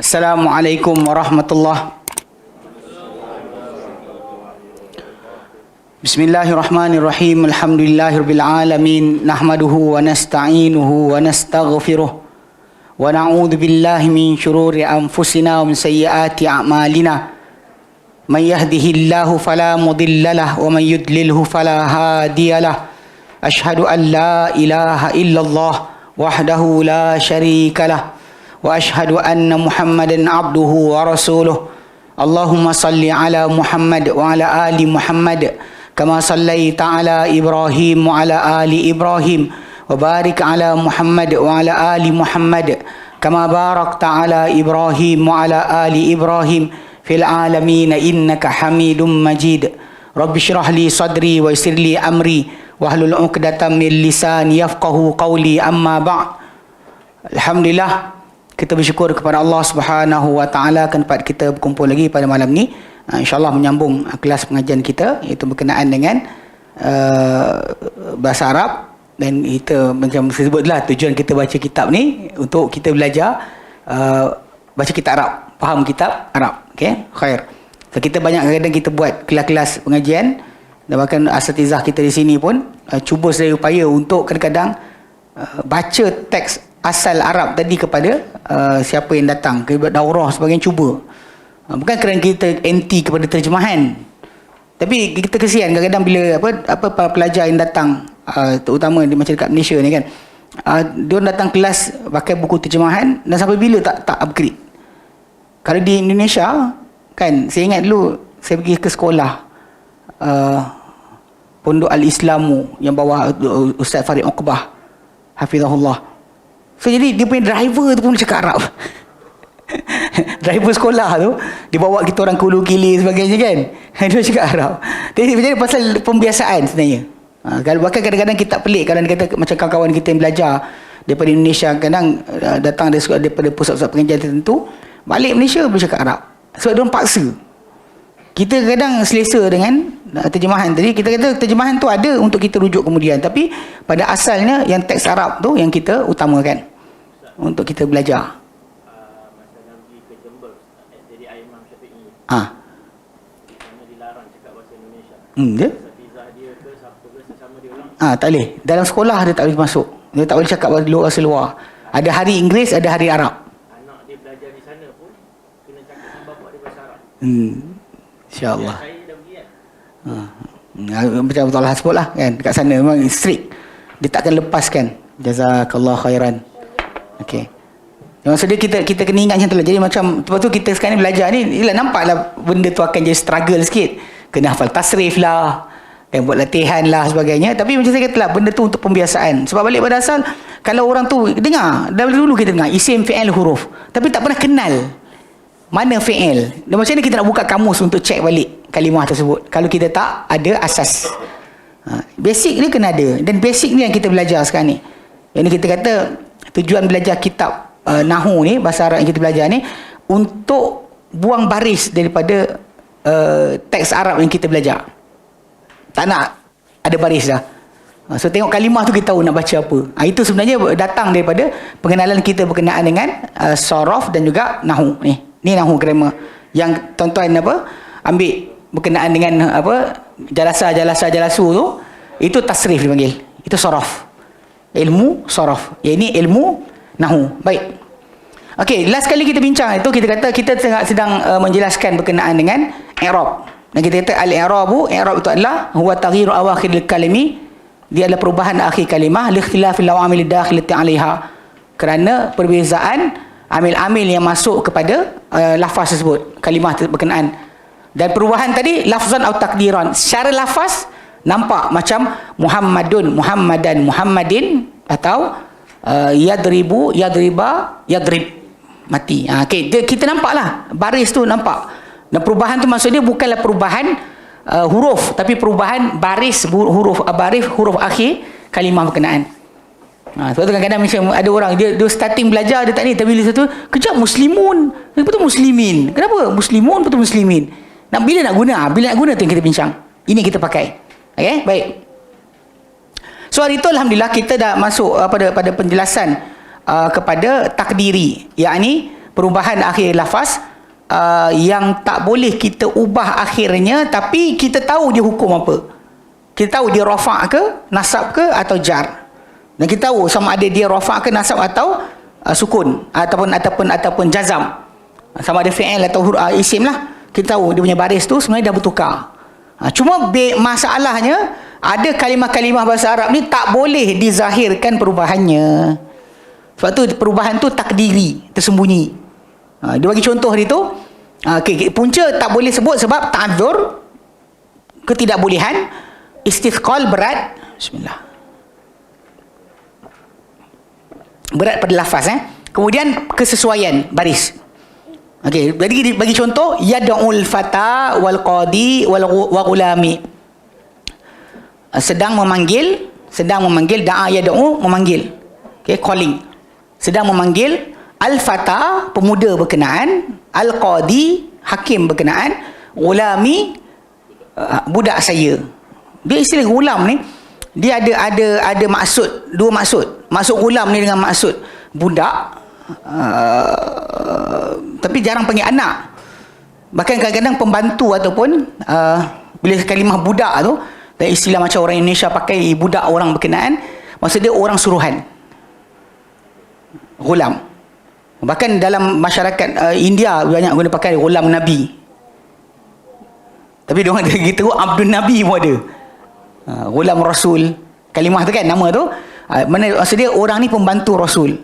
Assalamualaikum warahmatullahi. Bismillahirrahmanirrahim. Alhamdulillahirabbil alamin. Nahmaduhu wa nasta'inuhu wa nastaghfiruh. Wa na'udzu billahi min syururi anfusina wa min sayyiati a'malina. Man yahdihillahu fala mudhillalah wa man yudlilhu fala hadiyalah. Ashhadu an la ilaha illallah wahdahu la syarikalah. Wa ashhadu anna Muhammadan abduhu wa rasuluh. Allahumma salli ala Muhammad wa ala ali Muhammad kama sallaita ala Ibrahim wa ala ali Ibrahim wa barik ala Muhammad wa ala ali Muhammad kama barakta ala Ibrahim wa ala ali Ibrahim fil alamin innaka Hamidum Majid. Rabbi shrah li sadri wa yassir li amri wahlul 'uqdatam min lisani yafqahu qawli, amma ba'd. Alhamdulillah, kita bersyukur kepada Allah Subhanahu wa taala tempat kita berkumpul lagi pada malam ni. InsyaAllah menyambung kelas pengajian kita, iaitu berkenaan dengan bahasa Arab. Dan kita macam saya sebutlah, tujuan kita baca kitab ni untuk kita belajar baca kitab Arab, faham kitab Arab. Okey, khair. So, kita banyak kadang-kadang kita buat kelas-kelas pengajian, dan bahkan asatizah kita di sini pun cuba sedaya upaya untuk kadang-kadang baca teks asal Arab tadi kepada siapa yang datang ke daurah sebagainya, cuba. Bukan kerana kita anti kepada terjemahan, tapi kita kesian kadang-kadang bila para pelajar yang datang, terutama macam dekat Malaysia ni kan, dia datang kelas pakai buku terjemahan dan sampai bila tak upgrade. Kalau di Indonesia kan, saya ingat dulu saya pergi ke sekolah Pondok Al-Islamu yang bawah Ustaz Farid Uqbah hafizahullah. So jadi dia punya driver tu pun cakap Arab. Driver sekolah tu, dia bawa kita orang ke Ulu Kili sebagainya kan, dia cakap Arab. Jadi macam pasal pembiasaan sebenarnya. Kalau bahkan kadang-kadang kita pelik, kadang kata macam kawan-kawan kita yang belajar daripada Indonesia, kadang datang daripada pusat-pusat pengajian tertentu, balik Malaysia bercakap Arab sebab dia orang paksa. Kita kadang selesa dengan terjemahan tadi. Kita kata terjemahan tu ada untuk kita rujuk kemudian, tapi pada asalnya yang teks Arab tu yang kita utamakan untuk kita belajar. Masa Nabi ke Jember jadi Imam Syafi'i, mana dilarang cakap bahasa Indonesia. Dia? Asatizah dia ke siapa ke sesama dia orang, Tak boleh. Dalam sekolah dia tak boleh masuk. Dia tak boleh cakap bahasa luar. Ada hari Inggeris, ada hari Arab. anak dia belajar di sana pun kena cakap dengan bapak dia bahasa Arab. InsyaAllah. Saya dah pergi Macam Abdul Allah sebut lah kan, dekat sana memang strict, dia takkan lepaskan. Jazakallah khairan. Okey, maksud dia kita kena ingat macam tu lah. Jadi macam lepas tu kita sekarang ni belajar ni, ialah nampaklah benda tu akan jadi struggle sikit, kena hafal tasrif lah, dan buat latihan lah sebagainya. Tapi macam saya kata lah, benda tu untuk pembiasaan. Sebab balik pada asal, kalau orang tu dengar, dari dulu kita dengar isim, fi'il, huruf, tapi tak pernah kenal mana fi'il. Dan macam mana kita nak buka kamus untuk cek balik kalimah tersebut kalau kita tak ada asas? Basic ni kena ada. Dan basic ni yang kita belajar sekarang ni. Yang ni kita kata tujuan belajar kitab Nahu ni, bahasa Arab yang kita belajar ni, untuk buang baris daripada teks Arab yang kita belajar. Tak nak ada baris dah. So tengok kalimah tu kita tahu nak baca apa. Itu sebenarnya datang daripada pengenalan kita berkenaan dengan sorof dan juga Nahu ni. Ni Nahu grammar yang tuan-tuan ambil berkenaan dengan jalasa-jalasu tu, itu tasrif dipanggil. Itu sorof. Ilmu sorof. Ini ilmu Nahu. Baik. Okey, last kali kita bincang itu, kita kata kita sedang menjelaskan berkenaan dengan i'rab. Dan kita kata al-i'rabu, i'rab itu adalah huwa taghyiru awakhiril kalimi, dia adalah perubahan akhir kalimah li ikhtilafil awamil dakhilati 'alaiha, kerana perbezaan amil-amil yang masuk kepada lafaz tersebut, kalimah berkenaan. Dan perubahan tadi lafzan atau takdiran. Secara lafaz nampak macam Muhammadun, Muhammadan, Muhammadin, atau yadribu, yadriba, yadrib, mati. Okay. Kita nampaklah baris tu nampak. Dan perubahan tu maksudnya bukanlah perubahan huruf, tapi perubahan baris huruf akhir kalimah berkenaan. Sebab tu kadang-kadang macam ada orang dia starting belajar, dia tak ni, tapi bila satu kejap muslimun, betul muslimin. Kenapa muslimun betul muslimin? Bila nak guna tu yang kita bincang. Ini kita pakai. Okey, baik. So hari itu alhamdulillah kita dah masuk pada penjelasan kepada takdiri, yakni perubahan akhir lafaz yang tak boleh kita ubah akhirnya, tapi kita tahu dia hukum apa. Kita tahu dia rafa' ke, nasab ke, atau jar. Dan kita tahu sama ada dia rafa' ke, nasab, atau sukun ataupun jazam. Sama ada fi'il atau isim lah. Kita tahu dia punya baris tu sebenarnya dah bertukar. Cuma masalahnya ada kalimah-kalimah bahasa Arab ni tak boleh dizahirkan perubahannya. Sebab tu perubahan tu takdiri, tersembunyi. Dia bagi contoh dia tu, punca tak boleh sebut sebab ta'adzur, ketidakbolehan, istithqal berat. Bismillah. Berat pada lafaz. Kemudian kesesuaian baris. Okey, jadi bagi contoh, yad'ul fata wal qadi wal ghulami. Sedang memanggil, da'a yad'u, memanggil. Okey, calling. Sedang memanggil al-fata, pemuda berkenaan, al-qadi, hakim berkenaan, ghulami, budak saya. Dia istilah gulam ni, dia ada maksud, dua maksud. Maksud gulam ni dengan maksud budak, tapi jarang panggil anak. Bahkan kadang-kadang pembantu ataupun bila kalimah budak tu, dan istilah macam orang Indonesia pakai budak orang berkenaan, maksud dia orang suruhan, ghulam. Bahkan dalam masyarakat India banyak guna pakai ghulam Nabi, tapi diorang ada gitu Abdul Nabi pun ada. Ghulam Rasul, kalimah tu kan, nama tu mana maksud dia orang ni pembantu Rasul.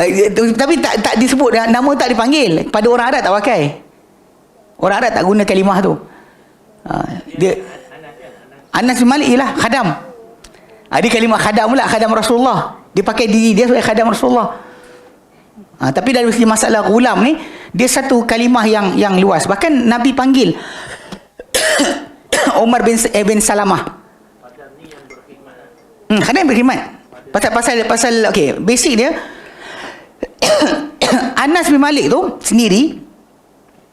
Tapi tak disebut, nama tak dipanggil. Pada orang Arab tak pakai. Orang Arab tak guna kalimah tu. Dia Anas bin Malik ialah khadam. Dia kalimah khadam pula, khadam Rasulullah. Dia pakai diri dia sebagai khadam Rasulullah. Tapi dari segi masalah gulam ni, dia satu kalimah yang luas. Bahkan Nabi panggil Umar bin Salamah. Khadam berkhidmat. Pasal okey, basic dia Anas bin Malik tu sendiri,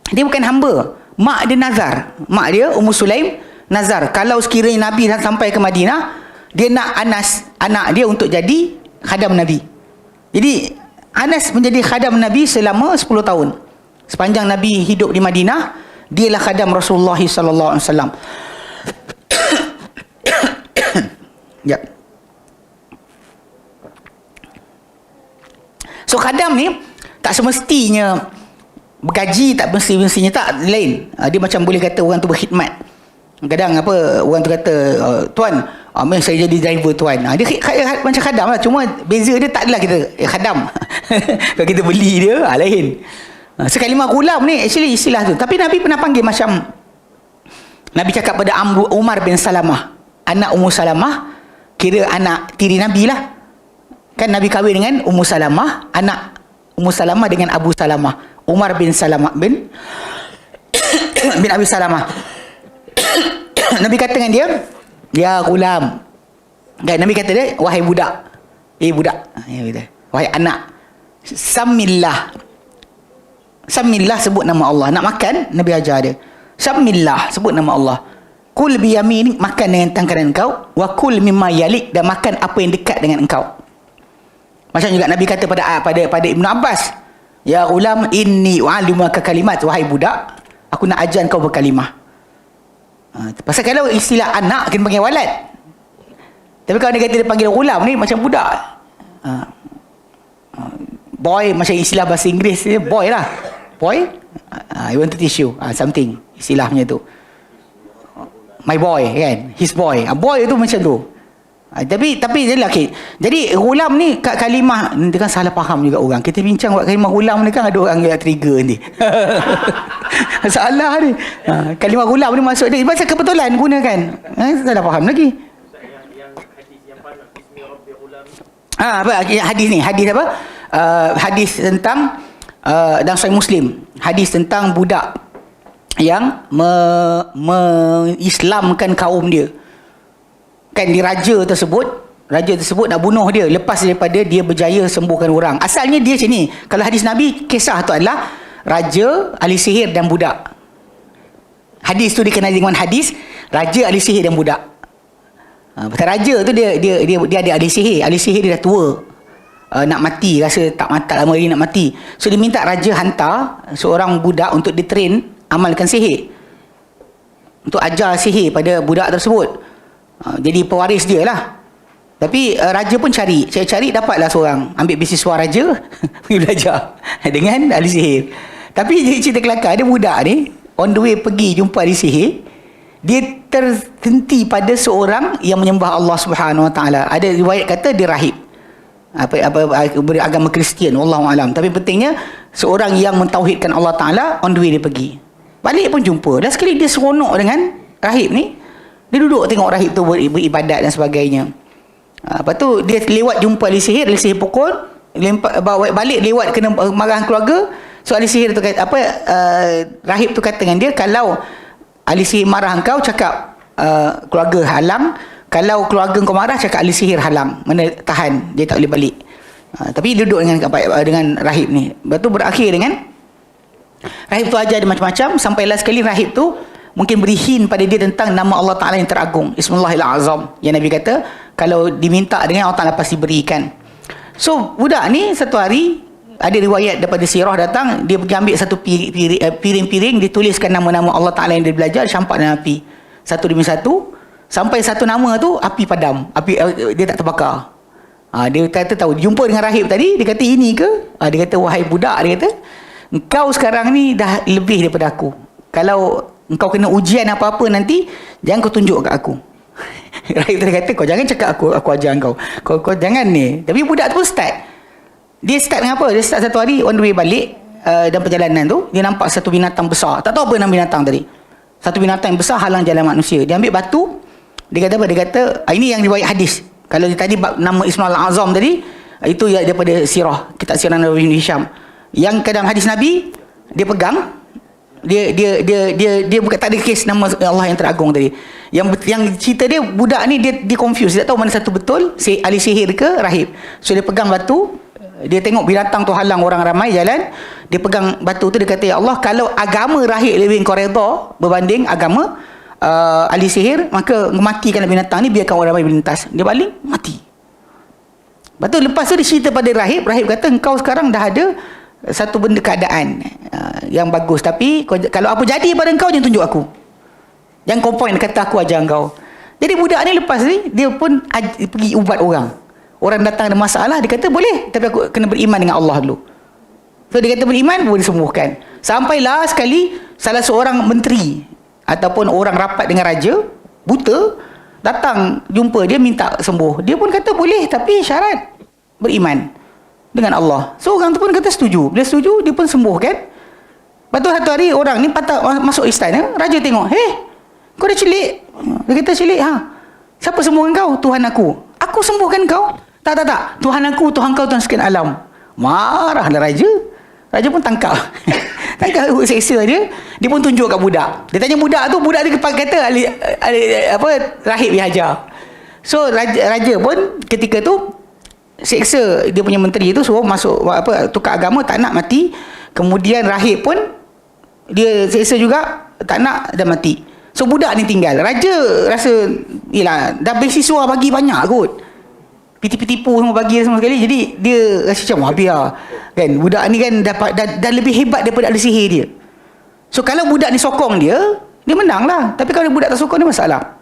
dia bukan hamba. Mak dia nazar. Mak dia Ummu Sulaim nazar, kalau sekiranya Nabi dah sampai ke Madinah, dia nak Anas, anak dia, untuk jadi khadam Nabi. Jadi Anas menjadi khadam Nabi selama 10 tahun. Sepanjang Nabi hidup di Madinah, dialah khadam Rasulullah sallallahu alaihi wasallam. Ya. So khadam ni tak semestinya bergaji, tak mestinya tak, lain. Dia macam boleh kata orang tu berkhidmat. Kadang apa orang tu kata, tuan, saya jadi driver tuan. Dia macam khadam lah, cuma beza dia tak adalah kita khadam. Kalau kita beli dia, lain. Sekalimah gulam ni actually istilah tu. Tapi Nabi pernah panggil macam, Nabi cakap pada Umar bin Salamah, anak Ummu Salamah, kira anak tiri Nabi lah. Kan Nabi kahwin dengan Ummu Salamah, anak Ummu Salamah dengan Abu Salamah, Umar bin Salamah bin Abi Salamah. Nabi kata dengan dia, ya gulam. Dan Nabi kata dia, wahai budak. Budak. Wahai anak. Samillah. Samillah, sebut nama Allah. Nak makan, Nabi ajar dia. Samillah, sebut nama Allah. Kul biyaminik, makan dengan tangan kanan engkau. Wa kul mimma yalik, dan makan apa yang dekat dengan engkau. Macam juga Nabi kata pada Ibn Abbas, ya gulam inni u'allimuka kalimat, wahai budak, aku nak ajar kau berkalimah. Pasal kalau istilah anak kena panggil walad. Tapi kalau dia kata dia panggil gulam ni macam budak. Boy, macam istilah bahasa Inggeris dia, boy lah. Boy, I want to teach you something. Istilahnya tu. My boy kan, his boy. Boy tu macam tu. Tapi dia lelaki. Jadi gulam ni kalimah ni kan salah faham juga orang. Kita bincang buat kalimah gulam ni kan ada orang yang trigger ni. Salah ni. Kalimah gulam ni maksud dia macam kebetulan gunakan. Salah faham lagi. Yang hadis yang panas bismi rabbi gulam. Apa hadis ni? Hadis apa? Hadis tentang dalam Sahih Muslim. Hadis tentang budak yang mengislamkan kaum dia. Kan di raja tersebut nak bunuh dia lepas daripada dia berjaya sembuhkan orang. Asalnya dia macam ni. Kalau hadis Nabi, kisah tu adalah raja, ahli sihir dan budak. Hadis tu dikenali dengan hadis raja, ahli sihir dan budak. Pasal raja tu dia ada ahli sihir. Ahli sihir dia dah tua. nak mati, rasa tak lama lagi nak mati. So dia minta raja hantar seorang budak untuk ditrain amalkan sihir, untuk ajar sihir pada budak tersebut. Jadi pewaris dia lah. Tapi raja pun cari dapatlah seorang, ambil beasiswa raja pergi belajar dengan ahli sihir. Tapi jadi cerita kelakar, ada budak ni on the way pergi jumpa ahli sihir, dia terhenti pada seorang yang menyembah Allah Subhanahu Wa Taala. Ada riwayat kata dia rahib, beragama Kristian, wallahu alam. Tapi pentingnya seorang yang mentauhidkan Allah Taala, on the way dia pergi. Balik pun jumpa. Dan sekali dia seronok dengan rahib ni. Dia duduk tengok rahib tu beribadat dan sebagainya. Lepas tu dia lewat jumpa ahli sihir pukul, bawa balik lewat kena marahan keluarga. So ahli sihir tu kata rahib tu kata dengan dia, kalau ahli sihir marah engkau, cakap keluarga halang. Kalau keluarga kau marah, cakap ahli sihir halang. Mana tahan, dia tak boleh balik. Tapi duduk dengan rahib ni. Lepas tu berakhir dengan rahib tu ajar dia macam-macam. Sampailah sekali rahib tu mungkin beri hint pada dia tentang nama Allah Ta'ala yang teragung, Ismullahil Azam, yang Nabi kata kalau diminta dengan Allah Ta'ala pasti berikan. So budak ni satu hari, ada riwayat daripada sirah datang, dia pergi ambil satu piring-piring, dituliskan nama-nama Allah Ta'ala yang dia belajar, campak dalam api satu demi satu. Sampai satu nama tu api padam, dia tak terbakar. Dia kata tahu, jumpa dengan rahib tadi, dia kata ini ke? Dia kata wahai budak, dia kata engkau sekarang ni dah lebih daripada aku. Kalau engkau kena ujian apa-apa nanti, jangan kau tunjuk kat aku. Rahib tadi kata, kau jangan cakap aku ajar kau jangan ni. Tapi budak tu pun start. Dia start dengan apa? Dia start satu hari on the way balik, dalam perjalanan tu dia nampak satu binatang besar. Tak tahu apa nama binatang tadi. Satu binatang yang besar halang jalan manusia. Dia ambil batu. Dia kata apa? Dia kata, ini yang riwayat hadis. Kalau tadi nama Ismail Al-Azam tadi, itu daripada sirah, kitab sirah Nabi bin Hisham. Yang dalam hadis Nabi, dia pegang, dia bukan, tak ada kes nama Allah yang teragung tadi. Yang cerita dia, budak ni dia confused, dia tak tahu mana satu betul, ahli sihir ke rahib. So dia pegang batu, dia tengok binatang tu halang orang ramai jalan, dia pegang batu tu, dia kata, ya Allah, kalau agama rahib lebih kau redha berbanding agama ahli sihir, maka matikanlah binatang ni, biarkan orang ramai berlintas. Dia baling, mati. Lepas tu, lepas tu dia cerita pada rahib kata, engkau sekarang dah ada satu benda keadaan yang bagus, tapi kalau apa jadi pada engkau, jangan tunjuk aku, jangan kau point kata aku ajar engkau. Jadi budak ni lepas ni, dia pun pergi ubat orang datang ada masalah, dia kata boleh, tapi aku kena beriman dengan Allah dulu. So dia kata beriman, boleh disembuhkan. Sampailah sekali salah seorang menteri ataupun orang rapat dengan raja, buta, datang jumpa dia minta sembuh. Dia pun kata boleh, tapi syarat beriman dengan Allah. So orang tu pun kata setuju. Bila setuju, dia pun sembuh kan. Lepas tu satu hari orang ni patah masuk istana, raja tengok, kau dah celik. Dia kata celik, siapa sembuhkan kau? Tuhan aku. Aku sembuhkan kau? Tak, Tuhan aku, Tuhan kau, Tuhan sekian alam. Marahlah raja. Raja pun tangkap seksa dia. Dia pun tunjuk kat budak. Dia tanya budak dia kata rahib dia ajar. So raja pun ketika tu seksa dia punya menteri tu, suruh masuk tukar agama, tak nak mati. Kemudian rahib pun dia seksa juga, tak nak, dan mati. So budak ni tinggal. Raja rasa yelah, dah beasiswa bagi banyak kot, tipu semua bagi semua sekali. Jadi dia rasa macam biar kan, budak ni kan dah lebih hebat daripada ahli sihir dia. So kalau budak ni sokong dia menang lah. Tapi kalau budak tak sokong, dia masalah.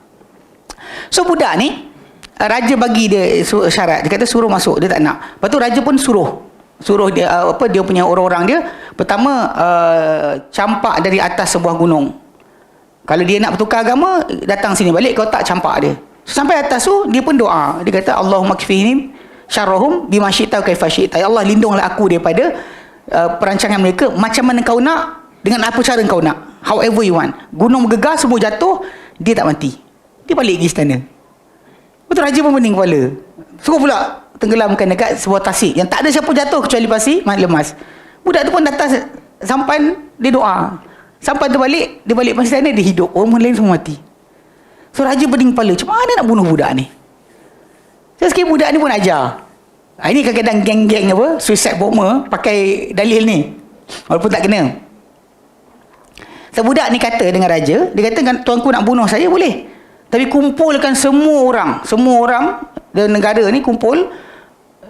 So budak ni, raja bagi dia syarat, dia kata suruh masuk, dia tak nak. Lepas tu raja pun suruh dia dia punya orang-orang dia, pertama campak dari atas sebuah gunung. Kalau dia nak bertukar agama, datang sini balik, kau tak campak dia. So, sampai atas tu, dia pun doa. Dia kata, Allahumma kfihim syarrahum bima syi'ta wa kaifa syi'ta. Ya Allah, lindunglah aku daripada perancangan mereka macam mana kau nak, dengan apa cara kau nak, however you want. Gunung bergegar, semua jatuh, dia tak mati. Dia balik pergi istana. Betul, raja pun pening kepala. Suruh pula tenggelamkan dekat sebuah tasik yang tak ada siapa jatuh kecuali pasir mat lemas. Budak tu pun datang sampan, dia doa. Sampai dia balik pasir istana, dia hidup. Orang lain semua mati. So raja pening kepala, macam mana nak bunuh budak ni? So sekali budak ni pun ajar. Ini kadang-kadang geng-geng suicide bomber pakai dalil ni, walaupun tak kena. So budak ni kata dengan raja, dia kata, tuanku nak bunuh saya boleh, tapi kumpulkan semua orang dalam negara ni, kumpul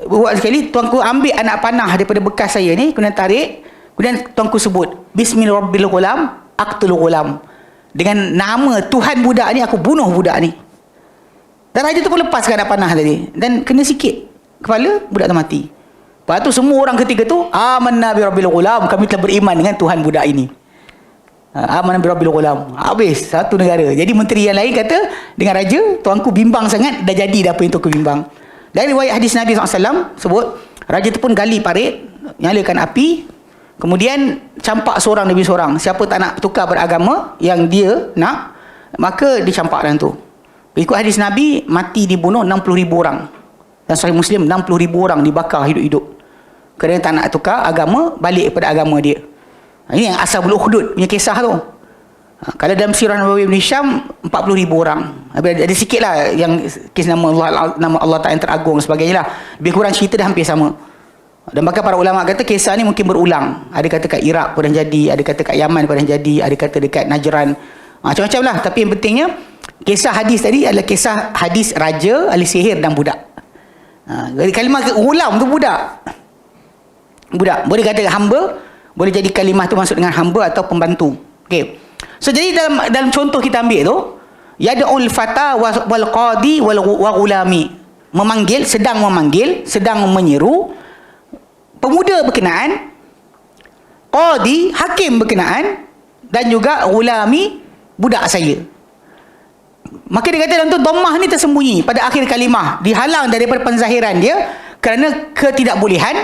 buat sekali, tuanku ambil anak panah daripada bekas saya ni, kemudian tarik, kemudian tuanku sebut Bismillahirrahmanirrahim ghulam aqtul ghulam, dengan nama Tuhan budak ni aku bunuh budak ni. Dan raja tu pun lepaskan anak panah tadi, dan kena sikit kepala, budak tu mati. Lepas tu semua orang ketiga tu amanna bi rabbil ghulam, kami telah beriman dengan Tuhan budak ini. Amanna bi rabbil ghulam. Habis satu negara. Jadi menteri yang lain kata dengan raja, tuanku bimbang sangat, dah jadi dah apa yang tuanku bimbang. Dari riwayat hadis Nabi SAW sebut, raja tu pun gali parit, nyalakan api, kemudian campak seorang demi seorang. Siapa tak nak tukar beragama yang dia nak, maka dicampak dalam tu. Ikut hadis Nabi, mati dibunuh 60,000 orang. Dan Sahih Muslim, 60,000 orang dibakar hidup-hidup. Kerana tak nak tukar agama, balik kepada agama dia. Ini yang Ashabul Ukhdud punya kisah tu. Kalau dalam Sirah Nabawi Ibn Hisham, 40,000 orang. Ada sikit lah yang kes nama Allah Ta'ala yang teragung sebagainya lah. Lebih kurang cerita dah hampir sama. Dan bahkan para ulama kata kisah ni mungkin berulang. Ada kata kat Iraq pernah jadi, ada kata kat Yaman pernah jadi, ada kata dekat Najran. Macam-macam lah. Tapi yang pentingnya, kisah hadis tadi adalah kisah hadis raja, ahli sihir dan budak. Kalimah ghulam tu budak. Budak. Boleh kata hamba, boleh jadi kalimah tu masuk dengan hamba atau pembantu. Okey. So jadi dalam contoh kita ambil tu, yad'ul fata wal qadi wal ghulami, memanggil, sedang menyeru pemuda berkenaan, qadi, hakim berkenaan, dan juga ghulami, budak saya. Maka dia kata dalam tu dhammah ni tersembunyi pada akhir kalimah, dihalang daripada penzahiran dia kerana ketidakbolehan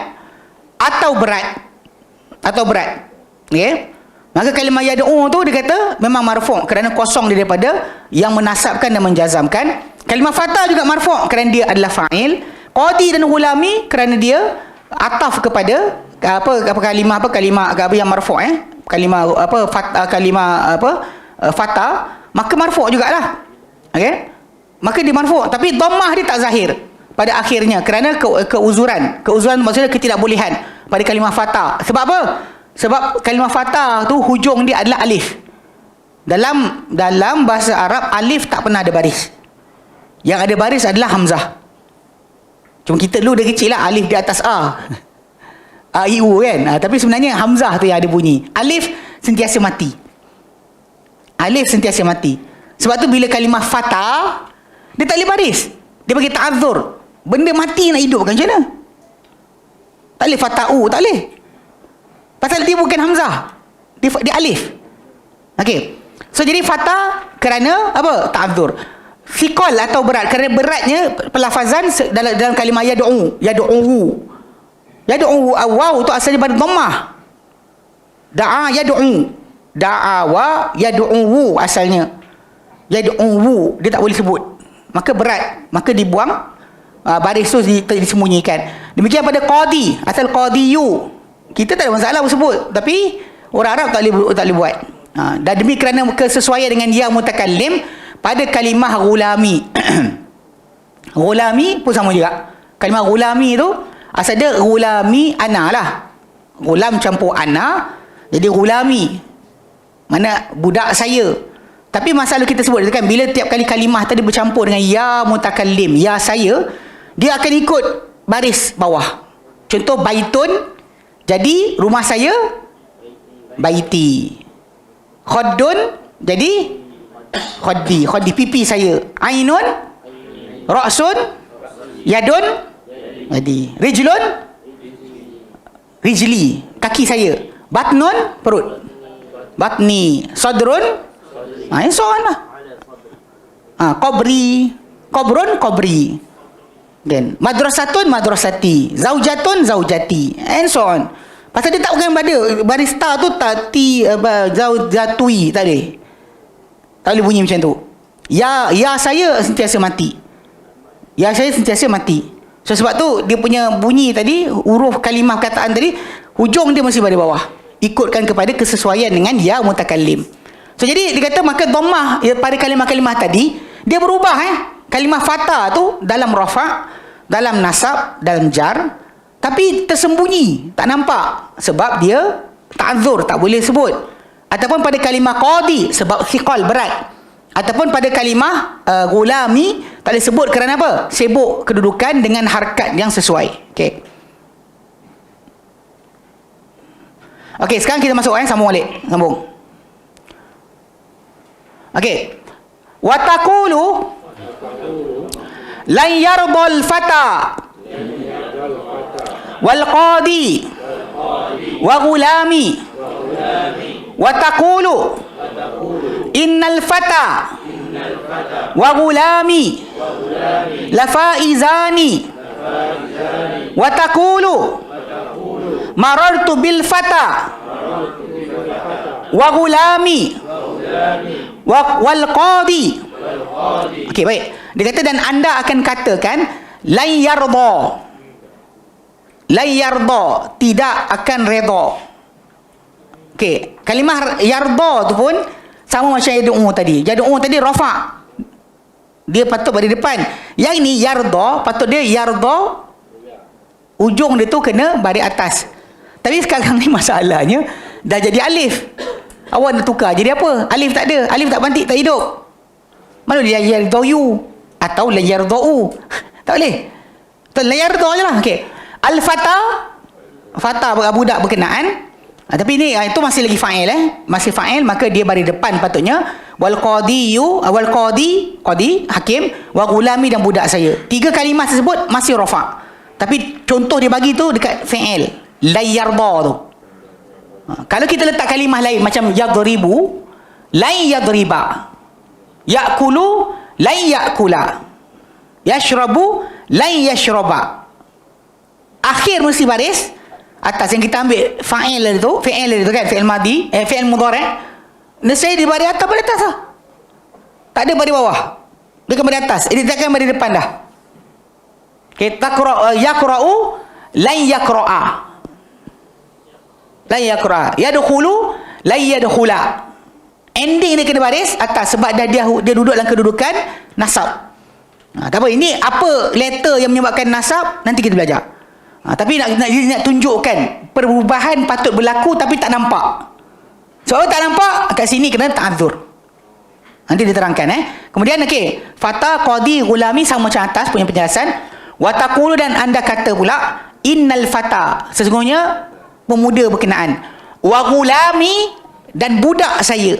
atau berat. Okey. Maka kalimah yad'u tu dia kata memang marfu' kerana kosong dia daripada yang menasabkan dan menjazamkan. Kalimah fata juga marfu' kerana dia adalah fa'il. Qadi dan ghulami kerana dia ataf kepada kalimah yang marfu' kalimah fata, maka marfu' jugalah. Okey. Maka dia marfu', tapi dhammah dia tak zahir pada akhirnya kerana keuzuran maksudnya ketidakbolehan pada kalimah fata. Sebab apa? Sebab kalimah fatah tu hujung dia adalah alif. Dalam bahasa Arab, alif tak pernah ada baris. Yang ada baris adalah hamzah. Cuma kita dulu dari kecil lah alif di atas A. A, I, U kan. Tapi sebenarnya hamzah tu yang ada bunyi. Alif sentiasa mati. Sebab tu bila kalimah fatah, dia tak boleh baris. Dia bagi ta'adzur. Benda mati nak hidupkan macam mana? Tak boleh fata'u, tak boleh. Pasal dia bukan hamzah. Dia alif. Okey. So jadi fatah kerana apa? Ta'adzur. Thiqal atau berat. Kerana beratnya pelafazan dalam kalimah yad'u. Yad'u, waw tu asalnya pada dhammah. Da'a yad'u. Da'awa yad'u asalnya. Yad'u, dia tak boleh sebut. Maka berat. Maka dibuang. Baris tu disembunyikan. Demikian pada qadi. Asal qadiyu. Kita tak ada masalah sebut, tapi orang Arab tak boleh buat. Dan demi kerana kesesuaian dengan ya mutakallim pada kalimah ghulami. Ghulami pun sama juga. Kalimah ghulami tu asal dia ghulami ana lah. Ghulam campur ana, jadi ghulami. Mana budak saya. Tapi masalah kita sebut kan, bila tiap kali kalimah tadi bercampur dengan ya mutakallim, ya saya, dia akan ikut baris bawah. Contoh baitun, jadi rumah saya baiti. Khaddun jadi khaddi pipi saya. Ainun, ra'sun, yadun, jadi rijlun, rijli, kaki saya. Batnun, perut. Batni, sadrun, soalan lah. Qabri, qabri. Then madrasatun, madrasati. Zaujatun, zaujati, and so on. Pasal dia tak bukan baris ta tu tak zaujatui, tak boleh. Tak boleh bunyi macam tu. Ya saya sentiasa mati. Ya saya sentiasa mati. So sebab tu dia punya bunyi tadi, huruf kalimah kataan tadi, hujung dia masih pada bawah. Ikutkan kepada kesesuaian dengan ya mutakallim. So jadi dia kata maka dhammah pada kalimah-kalimah tadi dia berubah kalimah fata tu dalam rafa', dalam nasab, dalam jar, tapi tersembunyi, tak nampak sebab dia ta'adzur, tak boleh sebut. Ataupun pada kalimah qadi sebab thiqal, berat. Ataupun pada kalimah ghulami Tak boleh sebut kerana apa? Sibuk kedudukan dengan harakat yang sesuai. Okey. Okey, sekarang kita masuk sambung balik. Sambung. Okey. Wa taqulu lan yardal fata wal qadi wa gulami wa taqulu innal fata wa gulami la faizani wa taqulu marartu bil fata wa gulami wal qadi. Okey, baik. Dia kata dan anda akan katakan la yarda, tidak akan redha. Okey, kalimah yarda tu pun sama macam yad'u tadi. Yad'u tadi rafa'. Dia patut pada depan. Yang ni yarda, patut dia yarda ujung dia tu kena baris atas. Tapi sekarang ni masalahnya dah jadi alif. Awak nak tukar jadi apa? Alif tak ada. Alif tak bantik, tak hidup. Mana dia yardayu atau la yardau? Tak boleh. La yarda je lah. Okey. Al-fata, fata budak berkenaan. Tapi ni itu masih lagi fa'il masih fa'il, maka dia baris depan patutnya. Wal qadiyu, wal qadi hakim, wa gulami dan budak saya. 3 kalimah tersebut masih rafa'. Tapi contoh dia bagi tu dekat fi'il. La yarda tu. Kalau kita letak kalimah lain macam yadribu, la yadriba. Ya'kulu, la ya'kula. Yashrabu, la yashraba. Akhir mesti baris atas. Yang kita ambil fa'il itu, fi'il itu kan, fi'il madi, fi'il mudhari'. Nescaya di baris atas, baris atas lah. Tak ada baris bawah. Dia kan baris atas. Dia takkan baris depan dah. Kita yaqra'u, la yaqra'a. La yaqra, yadkhulu la yadkhula. Ending dia kena baris atas sebab dia duduk dalam kedudukan nasab. Tak apa, ini apa letter yang menyebabkan nasab nanti kita belajar. Tapi nak tunjukkan perubahan patut berlaku tapi tak nampak. Sebab tak nampak kat sini kena ta'adzur. Nanti diterangkan Kemudian okey, fata qadi gulami sama macam atas punya penjelasan. Wa taqulu dan anda kata pula innal fata, sesungguhnya pemuda berkenaan, wa gulami dan budak saya,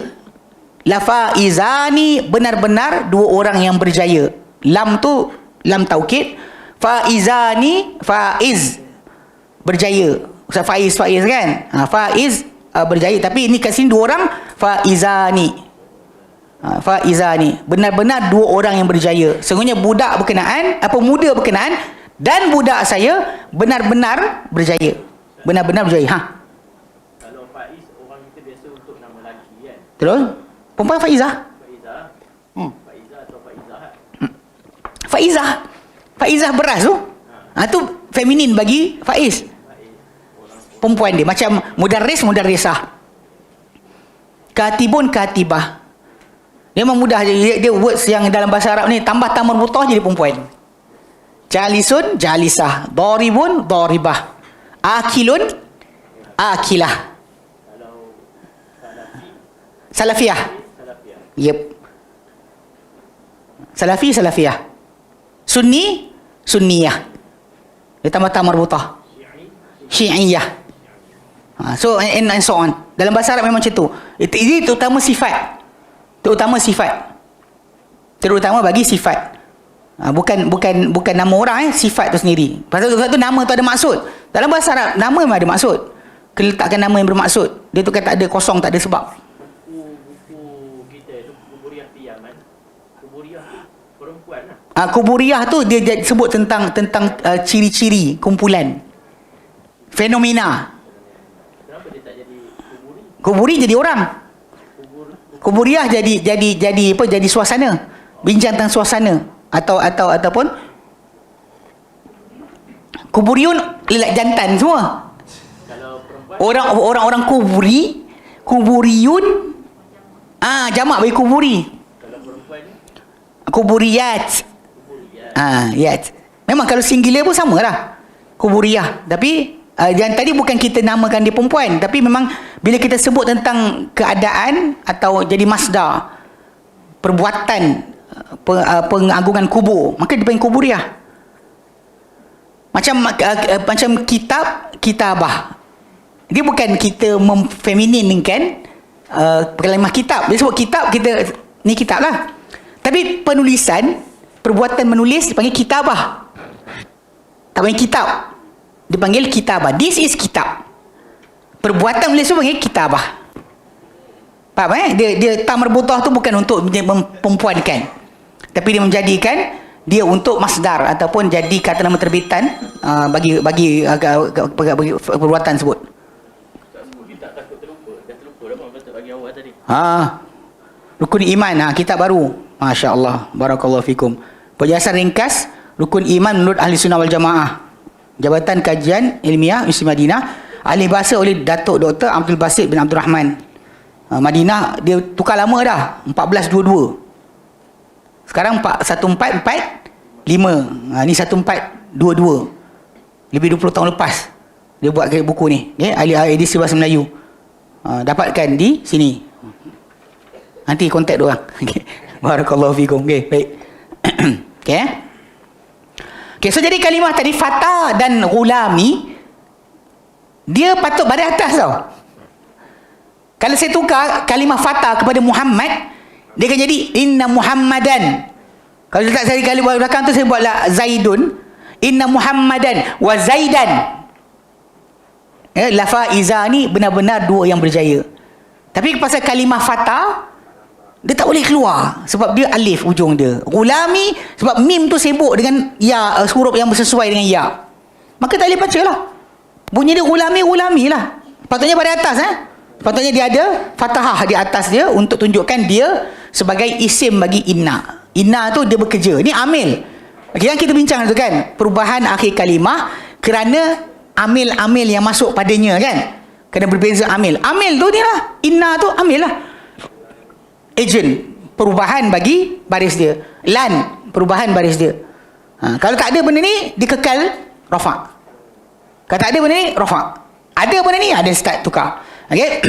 la faizani, benar-benar 2 orang yang berjaya. Lam tu lam taukid, faizani, faiz berjaya. Ustaz faiz kan, faiz berjaya, tapi ini kat sini 2 orang, faizani. Faizani, benar-benar 2 orang yang berjaya. Sesungguhnya budak berkenaan, pemuda berkenaan dan budak saya benar-benar berjaya. Benar-benar berjaya. Kalau Faiz, orang kita biasa untuk nama lelaki kan. Terus? Perempuan Faizah. Faizah atau Faizah. Faizah beras tu. Tu feminin bagi Faiz. Perempuan dia macam mudarrisah. Katibun, katibah. Dia memang mudah, dia words yang dalam bahasa Arab ni tambah tamar butah jadi perempuan. Jalisun, jalisah. Daribun, daribah. Akilun, akilah. Kalau Salafiyah. Yep. Salafi, salafiyah. Sunni, sunniyah. Dia tambah marbutah. Syi'iyah. So and so on. Dalam bahasa Arab memang macam tu. Itu terutama sifat. Terutama bagi sifat. Bukan nama orang sifat tu sendiri. Pasal tu nama tu ada maksud. Dalam bahasa Arab nama memang ada maksud. Letakkan nama yang bermaksud. Dia tu kan tak ada kosong, tak ada sebab. Buku kita tu Kuburiyah Tiyaman. Kuburiyah tu perempuan lah. Kuburiyah tu dia sebut tentang ciri-ciri kumpulan. Fenomena. Kenapa dia tak jadi kuburi? Kuburi jadi orang. Kuburiyah jadi suasana. Bincang tentang suasana. Ataupun kuburiyun lelak jantan semua. Kalau perempuan Orang kuburiyun jamak bagi kuburi. Kalau perempuan ni Kuburiyat. Yat. Memang kalau singular pun sama lah. Kuburiyah. Tapi yang tadi bukan kita namakan dia perempuan, tapi memang bila kita sebut tentang keadaan atau jadi masdar, perbuatan pengagungan kubur, maka dipanggil kuburiah. Macam kitabah. Dia bukan kita memfemininkan kalimah kitab. Dia sebut kitab, kita ni kitab lah. Tapi penulisan, perbuatan menulis dipanggil kitabah. Tak panggil kitab. Dipanggil kitabah. This is kitab. Perbuatan menulis tu panggil kitabah. Faham Dia tak merbutah tu bukan untuk memperempuankan. Tapi dia menjadikan dia untuk masdar ataupun jadi kata nama terbitan bagi perbuatan sebut. Tak sebut kita tak takut terlupa. Dah terlupa dah bang Ustaz bagi awal tadi. Rukun iman, kitab baru. Masya Allah, barakallahu fikum. Penjelasan ringkas rukun iman menurut ahli sunnah wal jamaah. Jabatan Kajian Ilmiah Universiti Madinah, ahli bahasa oleh Datuk Dr. Abdul Basit bin Abdul Rahman. Madinah dia tukar lama dah, 1422. Sekarang 1445. Ni 1422. Lebih 20 tahun lepas dia buat buku ni, ahli edisi bahasa Melayu. Dapatkan di sini. Nanti kontak dia orang. Barakallahu fikum. Baik. So jadi kalimah tadi fata dan gulami, dia patut baris atas tau. Kalau saya tukar kalimah fata kepada Muhammad, dia akan jadi inna Muhammadan. Kalau letak saya kali belakang tu, saya buatlah Zaidun, inna Muhammadan wa Zaidan. Lafaiza ni benar-benar dua yang berjaya. Tapi pasal kalimah fata, dia tak boleh keluar sebab dia alif ujung dia. Gulami sebab mim tu sibuk dengan ya, huruf yang bersesuai dengan ya. Maka tak boleh baca lah. Bunyi dia gulami lah. Patutnya pada atas Patutnya dia ada fathah di atas dia untuk tunjukkan dia sebagai isim bagi inna. Inna tu dia bekerja. Ni amil. Yang kita bincang tu kan, perubahan akhir kalimah kerana amil-amil yang masuk padanya kan. Kena berbeza amil. Amil tu ni lah. Inna tu amil lah. Agent, perubahan bagi baris dia. Lan, perubahan baris dia. Kalau tak ada benda ni, dikekal rafa'. Kalau tak ada benda ni, rafa'. Ada benda ni, ada start tukar. Okay.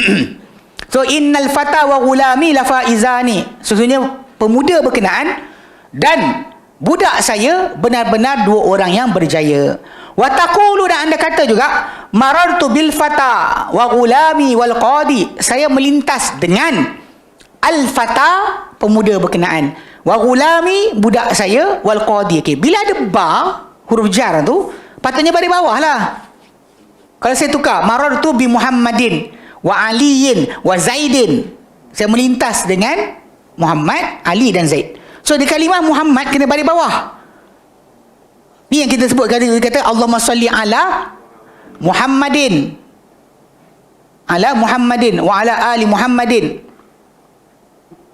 So innal fata wa gulami lafaizani. Sesungguhnya pemuda berkenaan dan budak saya benar-benar dua orang yang berjaya. Wa taqulu, dan anda kata juga marartu bil fata wa gulami wal qadi. Saya melintas dengan al fata, pemuda berkenaan, wa gulami, budak saya, wal qadi. Okay. Bila ada ba, huruf jar tu patutnya baris bawah lah. Kalau saya tukar marartu bi Muhammadin wa Aliyin wa Zaidin, saya melintas dengan Muhammad, Ali dan Zaid. So di kalimah Muhammad kena baris bawah. Ni yang kita sebut, kata Allahumma salli ala Muhammadin, ala Muhammadin wa ala ali Muhammadin.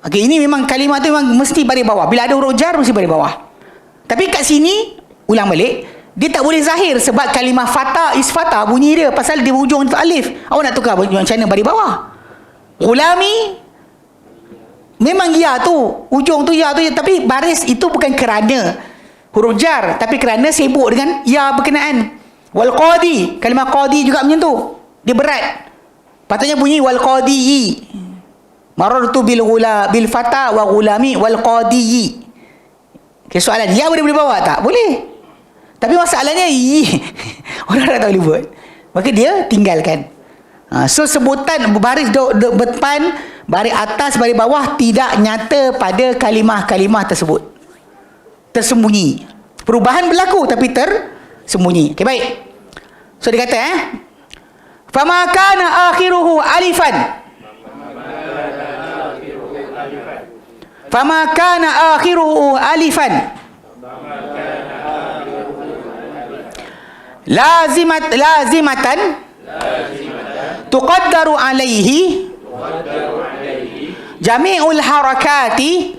Okey, ini memang kalimah tu memang mesti baris bawah. Bila ada huruf jar mesti baris bawah. Tapi kat sini ulang balik, dia tak boleh zahir sebab kalimah fata is fata bunyi dia pasal dia hujung tu alif. Awak nak tukar macam mana baris bawah? Gulami memang ya tu, ujung tu ya tu, tapi baris itu bukan kerana huruf jar, tapi kerana sibuk dengan ya berkenaan. Wal qadi, kalimah qadi juga macam tu. Dia berat. Patutnya bunyi wal qadi. Marartu bil fata wa gulami wal qadi. Okay, soalan, ya boleh bawa tak? Boleh. Tapi masalahnya orang tak boleh buat. Maka dia tinggalkan. So sebutan baris depan, baris atas, baris bawah tidak nyata pada kalimah-kalimah tersebut. Tersembunyi. Perubahan berlaku tapi tersembunyi. Okay, baik. So dia kata fama kana akhiruhu alifan. Fama kana akhiruhu alifan. Lazimatan tuqaddaru alaihi jami'ul harakati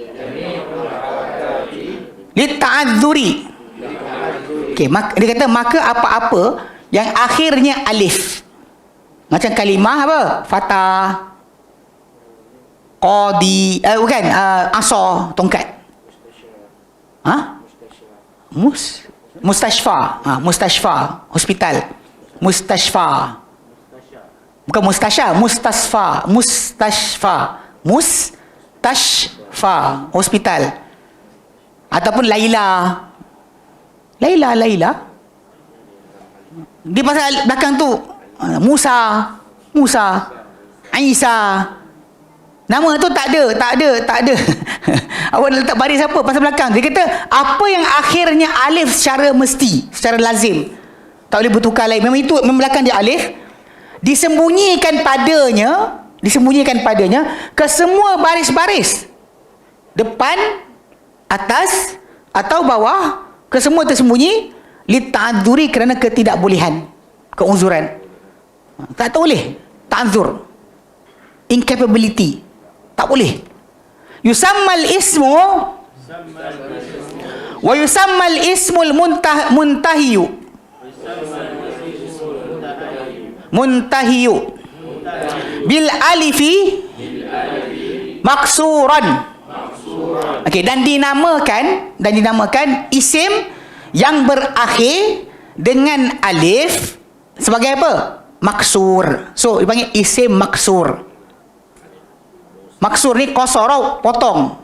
lita'adzuri. Okay, dia kata maka apa-apa yang akhirnya alif, macam kalimah apa? Fatah, qadi, bukan, asa, tongkat. Mustashfa. Mustashfa, hospital. Mustashfa. Bukan mustasya, Mustashfa, hospital. Ataupun Laila. Laila. Di pasal belakang tu Musa, Isa. Nama tu tak ada. Awak nak letak baris apa pasal belakang? Dia kata apa yang akhirnya alif secara mesti, secara lazim. Tak boleh bertukar lain. Memang itu belakang dia alif. Disembunyikan padanya ke semua baris-baris. Depan, atas atau bawah, ke semua tersembunyi lita'adzuri kerana ketidakbolehan, keuzuran. Tak boleh. Ta'adzur. Incapability. Tak boleh. Yusammal ismu wa yusammal ismul muntahiyu bil alifi maksuran. Okey, dan dinamakan isim yang berakhir dengan alif sebagai apa? Maksur. So dipanggil isim maksur. Maksur ni qasara, potong.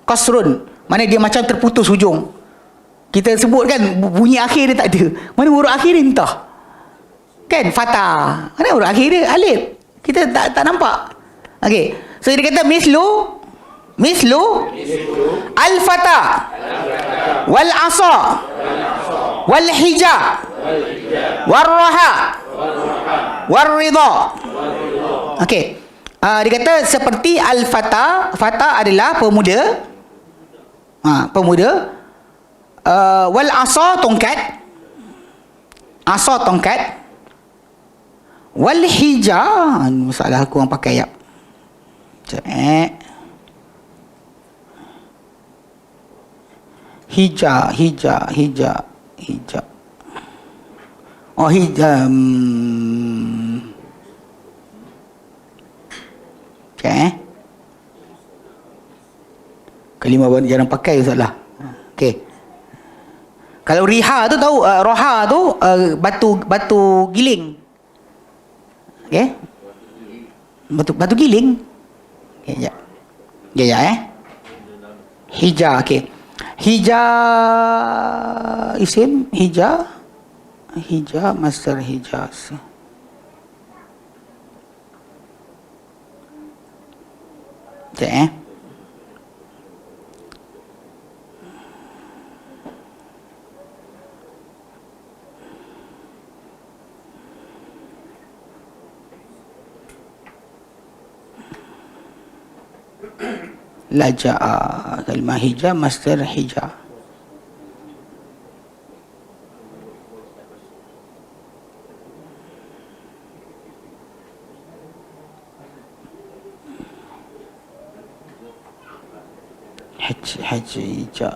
Qasrun, mana dia macam terputus hujung. Kita sebut kan bunyi akhir dia tak ada. Mana huruf akhir dia entah. Kan fatah. Mana huruf akhir dia? Alif. Kita tak nampak. Okey. So dia kata mislu al-fata wal asa wal hija wal raha wal ridha. Okey. Dia kata seperti al-fata. Fata adalah pemuda. Pemuda. Wal asa, tongkat. Wal hija. Masalah aku orang pakai ayat. Hija. Oh, hija. Kalimah jarang pakai Ustazlah. Okey. Kalau riha tu tahu, roha tu batu giling. Okey. Batu giling. Okey, ya. Hija, okey. Hija isim, hija master hijaz. Okey. Laja'a, kalimah hija master hija. Hija.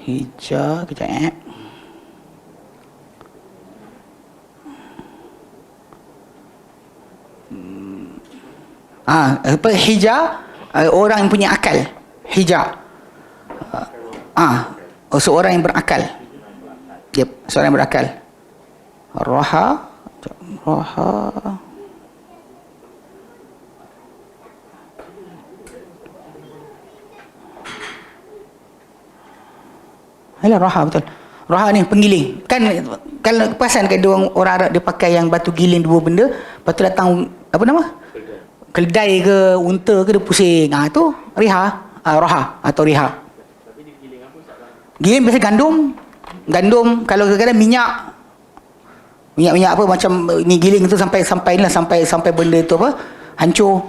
Hija, kejap apa hija? Orang yang punya akal. Hija. Seorang yang berakal. Yep, seorang yang berakal. Raha. Alah, raha betul. Raha ni penggiling. Kan kalau perasan kan orang Arab dia pakai yang batu giling dua benda, lepas tu datang apa nama? Keledai ke unta ke dia pusing. Tu riha, raha atau riha. Tapi dia giling apa Ustaz? Giling biasa gandum. Kalau kadang-kadang minyak apa macam ni giling tu sampai benda tu apa? Hancur.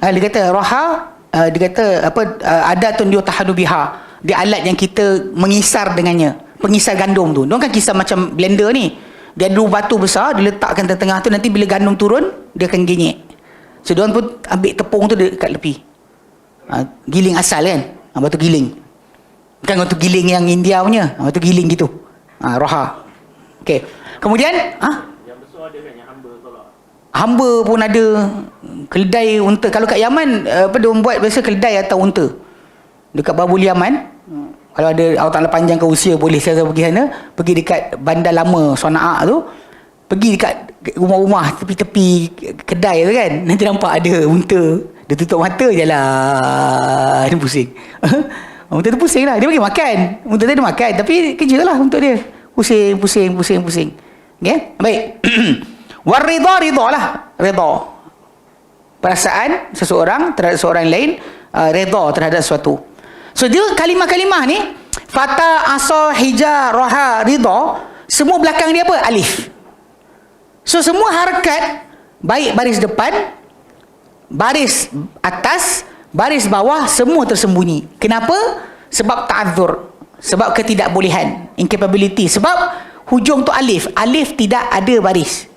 Dia kata raha, dia kata apa, adatun yutahadu biha. Dia alat yang kita mengisar dengannya. Pengisar gandum tu. Diorang kan kisar macam blender ni. Dia ada dua batu besar, dia letakkan tengah-tengah tu, nanti bila gandum turun, dia akan genyek. So diorang pun ambil tepung tu dekat tepi. Giling asal kan? Batu giling. Bukan batu giling yang India punya. Batu giling gitu. Raha. Okey. Kemudian, Yang besar ada kan, yang hamba tolak. hamba pun ada. Keledai, unta. Kalau kat Yaman, dia buat biasa keledai atau unta. dekat Babul Yaman. Kalau ada Allah Ta'ala panjangkan usia, boleh saya pergi sana. Pergi dekat bandar lama Sana'a tu, pergi dekat rumah-rumah tepi-tepi kedai tu kan, nanti nampak ada unta, dia tutup mata jalan, dia pusing. Unta tu pusing lah, dia bagi makan, unta tu dia makan, tapi kerja lah untuk dia, pusing. Okay? Baik. Warida, rida lah, rida, perasaan seseorang terhadap seorang lain, rida terhadap sesuatu. So dia kalimah-kalimah ni, fata, asa, hija, roha, rida, semua belakang dia apa? Alif. So semua harakat, baik baris depan, baris atas, baris bawah, semua tersembunyi. Kenapa? Sebab ta'adzur, sebab ketidakbolehan, incapability. Sebab hujung tu alif, alif tidak ada baris.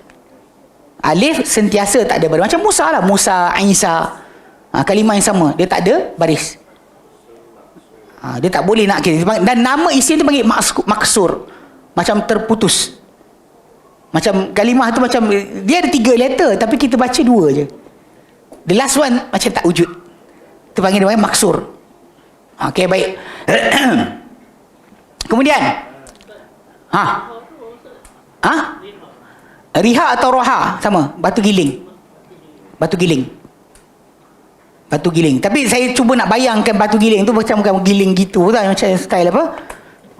Alif sentiasa tak ada baris. Macam Musa lah, Musa, Isa, kalimah yang sama, dia tak ada baris. Dia tak boleh nak kira. Dan nama isim tu panggil maksur, macam terputus. Macam kalimah tu macam dia ada 3 letter, tapi kita baca 2 je. The last one macam tak wujud. Itu panggil dia maksur. Okey, baik. Kemudian riha atau roha sama, batu giling. Tapi saya cuba nak bayangkan batu giling tu macam bukan giling gitu tak, macam style apa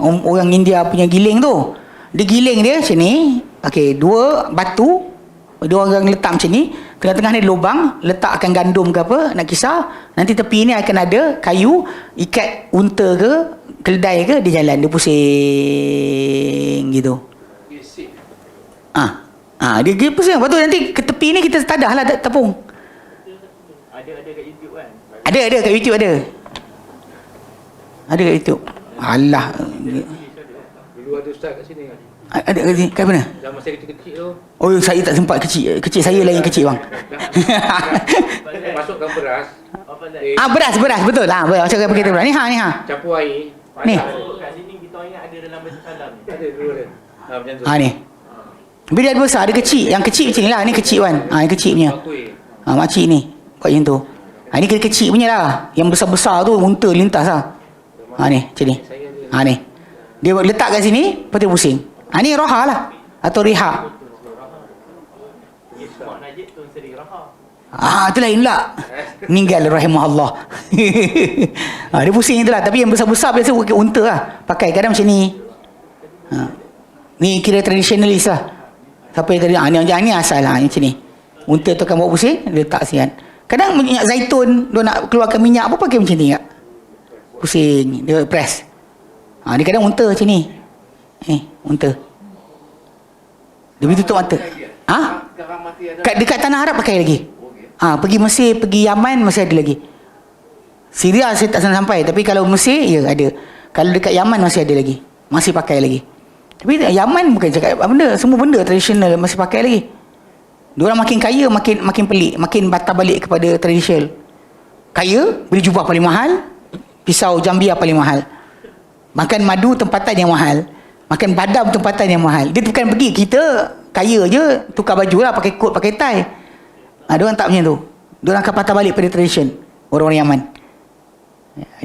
orang India punya giling tu. Dia giling dia macam ni. Okey, 2 batu, 2 orang letak macam ni, tengah-tengah ni lubang, letakkan gandum ke apa, nak kisar. Nanti tepi ni akan ada kayu, ikat unta ke keledai ke, dia jalan, dia pusing gitu. Dia pusing. Lepas tu nanti ke tepi ni kita tadah lah tepung. Ada kat YouTube kan? Ada kat YouTube ada. Ada kat YouTube. Alah. Dulu ada ustaz kat sini kan? Ada kat sini. Kat mana? Zaman saya kecil-kecil tu. Oh, saya tak sempat kecil. Kecil saya lagi kecil bang. Masukkan beras. Beras. Betul lah. Masukkan begitu beras. Ni ha. Campur air. Ni. Kat sini kita ingat ada dalam baju salam ni. Ada dulu ada. Macam tu. Ni. Tapi dia ada besar, ada kecil. Yang kecil macam ni lah. Ni kecil kan. Yang kecil punya. Makcik ni. Buat macam tu. Ni kecil punya lah. Yang besar-besar tu unta lintas lah. Ni. Macam ni. Ni. Dia letak kat sini, lepas tu pusing. Ni roha lah. Atau riha. Mak Najib Tun Seri Raha. Itu lain pula. Meninggal rahimahullah. Dia pusing itulah. Tapi yang besar-besar biasa pakai unta lah. Pakai kadang macam ni. Ni kira traditionalist lah. Siapa yang tadi, ni asal lah, macam ni. Unta tu akan bawa pusing, dia letak sian. Kadang minyak zaitun, dia nak keluarkan minyak apa, pakai macam ni tak? Pusing, dia press. Dia kadang unta macam ni. Unta. Dia pergi tutup mata. Dekat Tanah Arab pakai lagi. Pergi Mesir, pergi Yaman masih ada lagi. Syria saya tak sampai, tapi kalau Mesir, ya ada. Kalau dekat Yaman masih ada lagi. Masih pakai lagi. Tapi Yaman bukan cakap benda, semua benda tradisional masih pakai lagi. Diorang makin kaya, makin pelik, makin batal balik kepada tradisional. Kaya, beli jubah paling mahal, pisau jambia paling mahal. Makan madu tempatan yang mahal, makan badam tempatan yang mahal. Dia bukan pergi, kita kaya je, tukar baju lah, pakai kot, pakai tie. Diorang tak macam tu. Diorang akan patah balik pada tradition, orang-orang Yaman.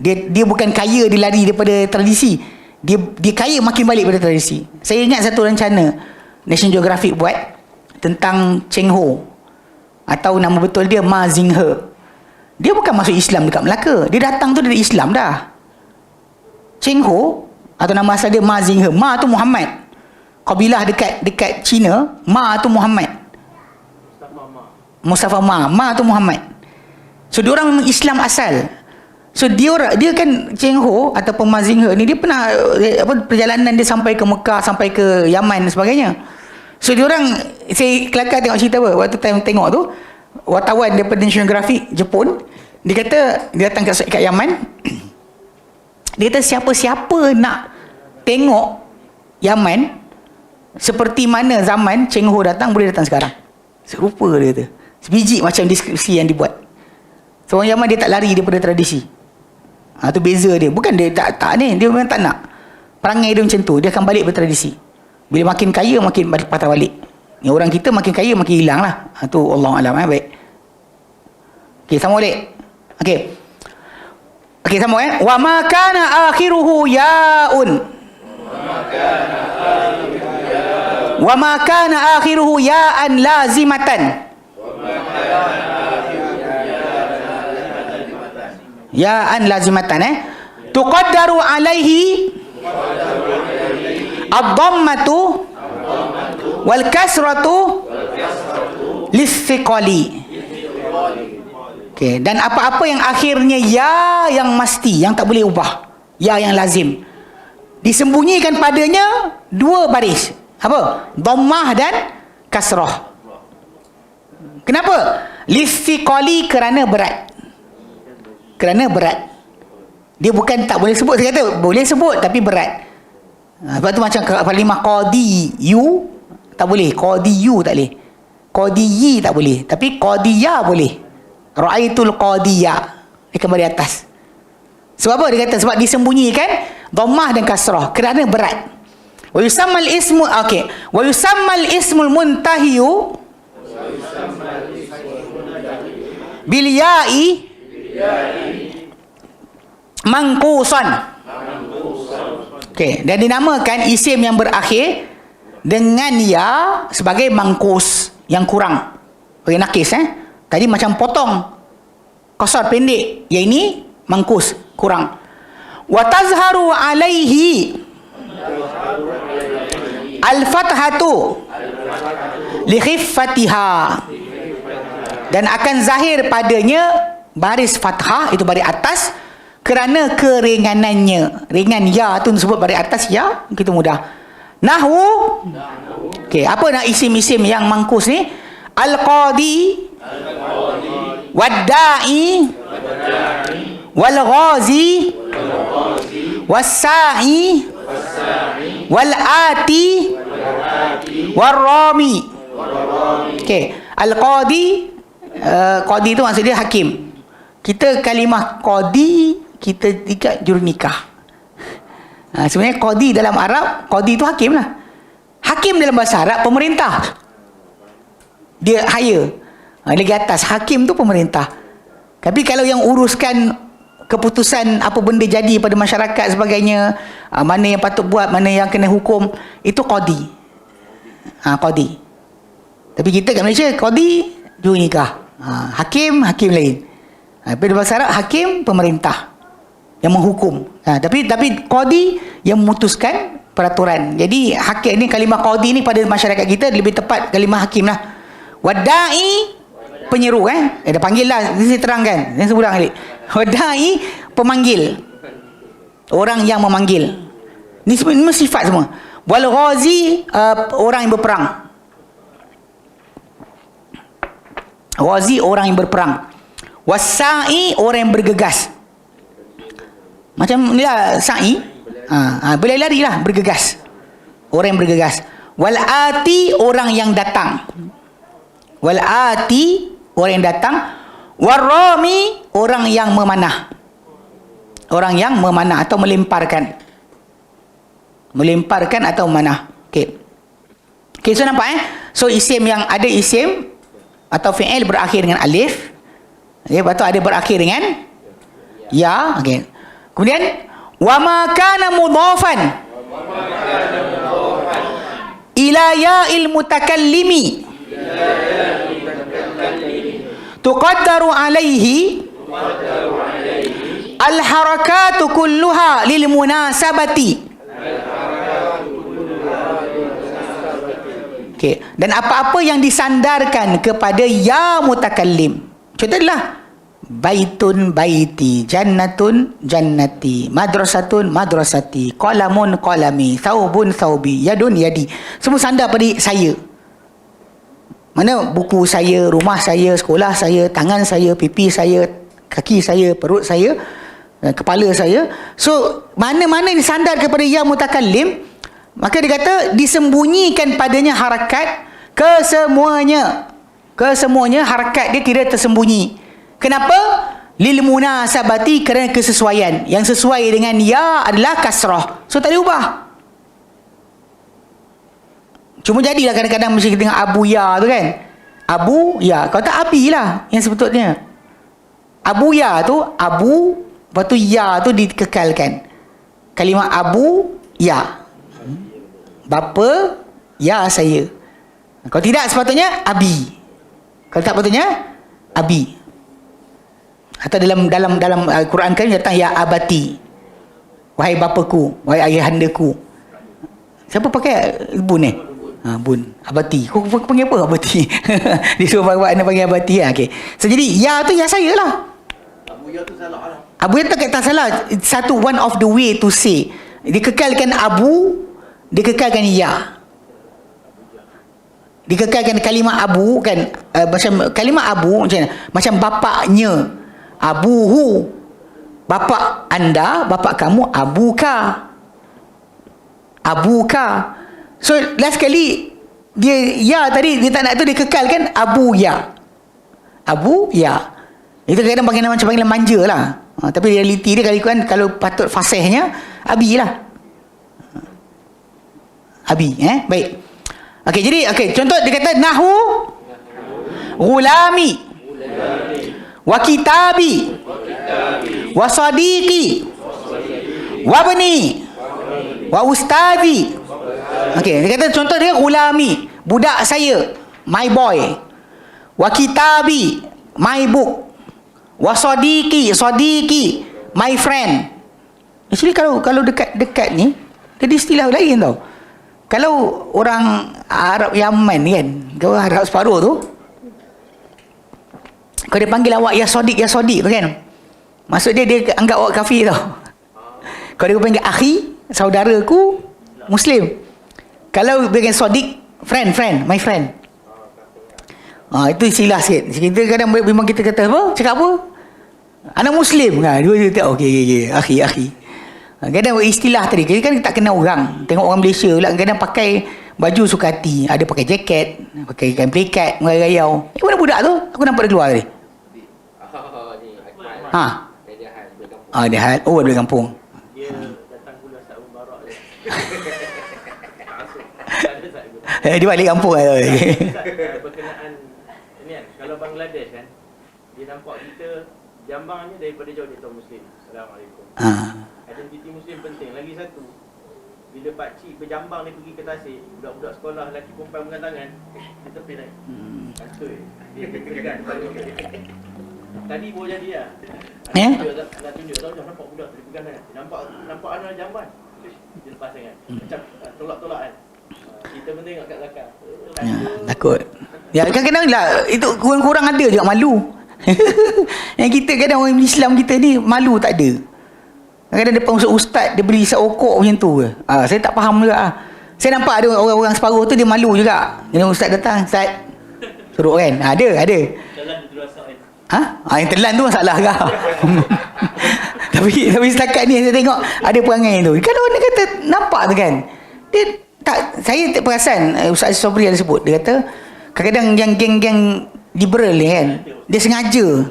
Dia bukan kaya, dia lari daripada tradisi. Dia kaya makin balik pada tradisi. Saya ingat satu rencana National Geographic buat tentang Cheng Ho, atau nama betul dia Ma Zinghe. Dia bukan masuk Islam dekat Melaka. Dia datang tu dari Islam dah. Cheng Ho atau nama asal dia Ma Zinghe. Ma tu Muhammad. Kabilah dekat China, Ma tu Muhammad. Mustafa Ma. Ma tu Muhammad. So dia orang memang Islam asal. So dia kan Cheng Ho atau Ma Zinghe ni, dia pernah perjalanan dia sampai ke Mekah, sampai ke Yaman dan sebagainya. So dia orang, saya kelakar tengok cerita apa waktu time tengok tu, wartawan daripada National Geographic Jepun, dia kata dia datang kat Yaman. Dia kata siapa-siapa nak tengok Yaman seperti mana zaman Cheng Ho datang, boleh datang sekarang. Serupa dia kata. Sebiji macam deskripsi yang dibuat. So orang Yaman dia tak lari daripada tradisi. Tu beza dia. Bukan dia tak ni, dia memang tak nak. Perangai dia macam tu, dia akan balik bertradisi. Bila makin kaya makin patah balik. Ni orang kita makin kaya makin hilang lah. Tu Allah Alam. Baik. Okey, sama balik. Okey. Okey, sama wa ma kana akhiruhu yaun. Wa ma kana akhiruhu ya'an lazimatan. Ya'an lazimatan tuqaddaru alaihi ad-dhammatu wal kasratu lis-thiqali. Okey, dan apa-apa yang akhirnya ya yang mesti, yang tak boleh ubah, ya yang lazim, disembunyikan padanya dua baris. Apa? Dhammah dan kasrah. Kenapa? Lis-thiqali, kerana berat. Kerana berat. Dia bukan tak boleh sebut, saya kata boleh sebut tapi berat. Sebab tu macam kalimah qadi yu tak boleh, qadi yu tak boleh, qadiyi tak boleh, tapi qadiya boleh. Ra'aitul qadiya, dia kembali atas. Sebab apa dia kata? Sebab disembunyikan dhammah dan kasrah kerana berat. Wa yusammal ismu, okey, wa yusammal ismul muntahiyu bil ya'i mangqusan. Okey, dan dinamakan isim yang berakhir dengan ya sebagai mangkus, yang kurang. Okey, nakis tadi macam potong, qasar pendek, yang ini mangkus, kurang. Wa tazharu alaihi al-fathatu li khiffatiha, dan akan zahir padanya baris fathah, itu baris atas, kerana keringanannya. Ringan ya tu disebut baris atas ya, begitu mudah. Nahwu, okey, apa nak isim-isim yang mangkus ni? Al-qadi, wad-da'i, wal-ghazi, was-sa'i, wal-ati, wal-rami. Okey, al-qadi, qadi tu maksud dia hakim. Kita kalimah qadi kita ikat juru nikah. Sebenarnya qadi dalam Arab, qadi tu hakim lah. Hakim dalam bahasa Arab pemerintah. Dia hire. Lagi atas hakim tu pemerintah. Tapi kalau yang uruskan keputusan apa benda jadi pada masyarakat sebagainya, mana yang patut buat, mana yang kena hukum, itu qadi. Qadi. Tapi kita kat Malaysia qadi juru nikah. Hakim lain. Tapi dalam bahasa Arab hakim pemerintah yang menghukum. Tapi qadi yang memutuskan peraturan. Jadi hakim ni, kalimah qadi ni pada masyarakat kita lebih tepat kalimah hakim lah. Wadai, penyeru dah panggil lah, ini saya terangkan, ini sebulan kali. Wadai, pemanggil, orang yang memanggil. Ini semua sifat semua. Wal ghazi, orang yang berperang. Ghazi, orang yang berperang. Wasai, orang yang bergegas. Macam ni lah sa'i, berlari lah, bergegas, orang yang bergegas. Wal ati, orang yang datang. Wal ati, orang yang datang. Warrami, orang yang memanah. Orang yang memanah atau melemparkan. Melemparkan atau memanah. Okey. Okey, so nampak So isim yang ada isim atau fi'il berakhir dengan alif. Lepas tu ada berakhir dengan ya. Okey. Kemudian wa ma kana mudhafan ila ya'il mutakallimi tuqaddaru alaihi al-harakatu kulluha lil munasabati. Okey, dan apa-apa yang disandarkan kepada ya mutakallim. Contohlah baitun baiti, jannatun jannati, madrasatun madrasati, qalamun qalami, thawbun thawbi, yadun yadi. Semua sandar pada saya. Mana buku saya, rumah saya, sekolah saya, tangan saya, pipi saya, kaki saya, perut saya, kepala saya. So mana-mana disandar kepada ya mutakallim, maka dia kata disembunyikan padanya harakat kesemuanya. Kesemuanya harakat dia tidak tersembunyi. Kenapa? Lil munasabati, kerana kesesuaian. Yang sesuai dengan ya adalah kasrah. So tak boleh ubah. Cuma jadilah kadang-kadang mesti kita tengok Abu Ya tu kan. Abu Ya. Kalau tak Abi lah yang sebetulnya. Abu Ya tu Abu Lepas tu ya tu dikekalkan. Kalimah abu, ya. Bapa, ya saya. Kalau tidak sepatutnya abi. Kalau tak sepatutnya abi. Atau dalam Al-Quran kan datang ya abati. Wahai bapaku, wahai ayahandaku. Siapa pakai bun ni? Bun, abati. Kau panggil apa abati? Dia suruh bapak anda panggil abati lah. Okay. So jadi ya tu ya saya lah. Abu ya tu salah lah. Abu ya tak salah. Satu one of the way to say. Dikekalkan abu, dikekalkan ya. Dikekalkan kalimah abu kan, macam kalimah abu macam mana? Macam bapaknya. Abuhu. Bapak anda, bapak kamu abuka. Abuka. So last kali dia ya tadi dia tak nak tu dia kekalkan abu ya. Abu ya. Itu kadang panggilan macam panggilan manja lah. Tapi realiti dia kalau patut fasihnya abi lah. Abi, baik. Okey, jadi contoh dia kata nahu gulami wa kitabi wa sadiqi wa bani wa ustadi. Okey, dia kata contoh dia gulami, budak saya, my boy. Wa kitabi, my book. Wa sadiqi, my friend. Actually kalau dekat ni dia istilah lain tau. Kalau orang Arab Yaman ni kan, kalau Arab separuh tu, kalau dia panggil awak ya sadiq tu kan, maksud dia anggap awak kafir tau. Kalau dia panggil akhi, saudaraku Muslim. Kalau dia panggil sadiq, friend, my friend. Itu istilah sikit. Kita kadang memang kita kata apa? Cakap apa? Anak Muslim. Dia tak okey. Akhi. Kadang istilah tadi, kita kan tak kenal orang. Tengok orang Malaysia pula kadang pakai baju suka hati, ada pakai jaket, pakai kain pelikat, merayau. Mana budak tu? Aku nampak dia keluar tadi. Ni Akmal. Dia hal. Oh, dia kampung. Dia datang pula Ustaz Mubarak dia. Dia balik kampung lah. Berkenaan ini kan, kalau Bangladesh kan, dia nampak kita jambangnya daripada jauh dia tahu Muslim. Assalamualaikum. Identiti Muslim penting. Lagi satu, bila pakcik berjambang dia pergi ke tasik, budak-budak sekolah lelaki perempuan pegang tangan, dia tepi naik. Kantoi. Dia tegan. Tadi baru jadi lah. Nak tunjuk tahu nampak budak tu dia pegang tangan. Nampak anak jamban. Dia lepas tangan. Macam tolak-tolak kan. Kita pun tengok kat belakang. Takut. Ya, kadang-kadang lah itu kurang-kurang ada juga malu. Yang kita kadang orang Islam kita ni malu tak ada. Kadang-kadang depan ustaz dia beli seokok macam tu ke. Saya tak faham juga. Saya nampak ada orang-orang separuh tu dia malu juga. Bila ustaz datang, ustaz suruh kan. Ada. Jalan dia terasa kan. Yang telan tu masalah kah? tapi setakat ni saya tengok ada perangai tu. Kalau orang kata nampak tu kan. Dia tak, saya tak perasan Ustaz Sobri ada sebut. Dia kata kadang-kadang yang geng-geng liberal ni kan, dia sengaja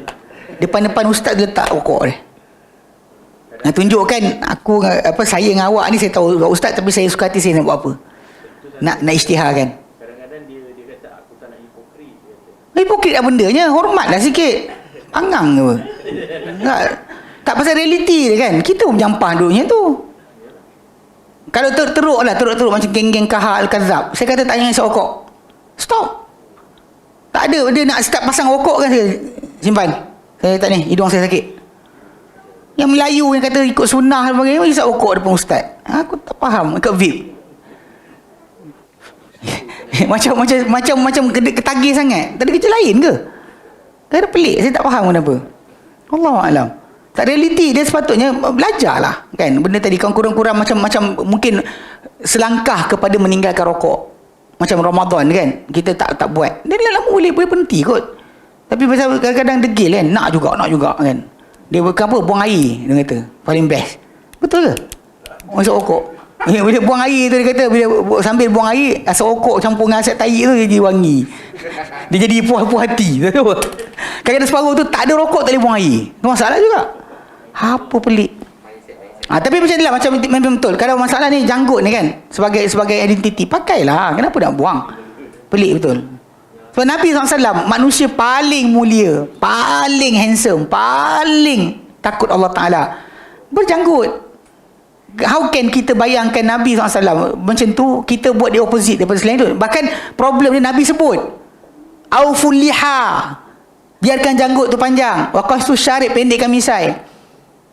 depan-depan ustaz dia letak rokok dia. Nak tunjukkan saya dengan awak ni saya tahu ustaz tapi saya suka hati saya nak buat apa. Nak isytihar kan. Kadang-kadang dia kata aku tak nak hipokrit. Hipokrit apa bendanya? Hormatlah sikit. Pangang ke? Tak pasal realiti dia kan. Kita pun menyampah dulunya tu. Kalau teruk macam geng-geng Kahal Al-Kazab, saya kata tak payah isi rokok. Stop. Tak ada dia nak start pasang rokok kan, saya simpan. Saya tak ni, hidung saya sakit. Yang Melayu yang kata ikut sunnah dan sebagainya, isap rokok depan ustaz. Aku tak faham ikut vape. macam ketagih sangat. Tak ada kerja lain ke? Tak ada pelik, saya tak faham kenapa. Allahuakbar. Tak realiti, dia sepatutnya belajarlah kan. Benda tadi kan kurang-kurang macam mungkin selangkah kepada meninggalkan rokok. Macam Ramadan kan, kita tak buat. Dia lama boleh berhenti kot. Tapi pasal kadang-kadang degil kan, nak juga kan. Dia apa, buang air, dia kata paling best. Betul ke? Asap rokok. Bila buang air tu dia kata, bila sambil buang air, asap rokok campur dengan asap tai tu dia jadi wangi. Dia jadi puas hati. Kadang-kadang separuh tu tak ada rokok, tak boleh buang air. Itu masalah juga. Apa pelik. Tapi macam inilah, memang betul. Kalau masalah ni janggut ni kan, sebagai identiti, pakailah. Kenapa nak buang? Pelik betul. Sebab Nabi SAW manusia paling mulia, paling handsome, paling takut Allah Ta'ala, berjanggut. How can kita bayangkan Nabi SAW macam tu, kita buat dia opposite daripada selain tu. Bahkan problem dia Nabi sebut, auful liha, biarkan janggut tu panjang, wa qasu syarib, pendekkan misai.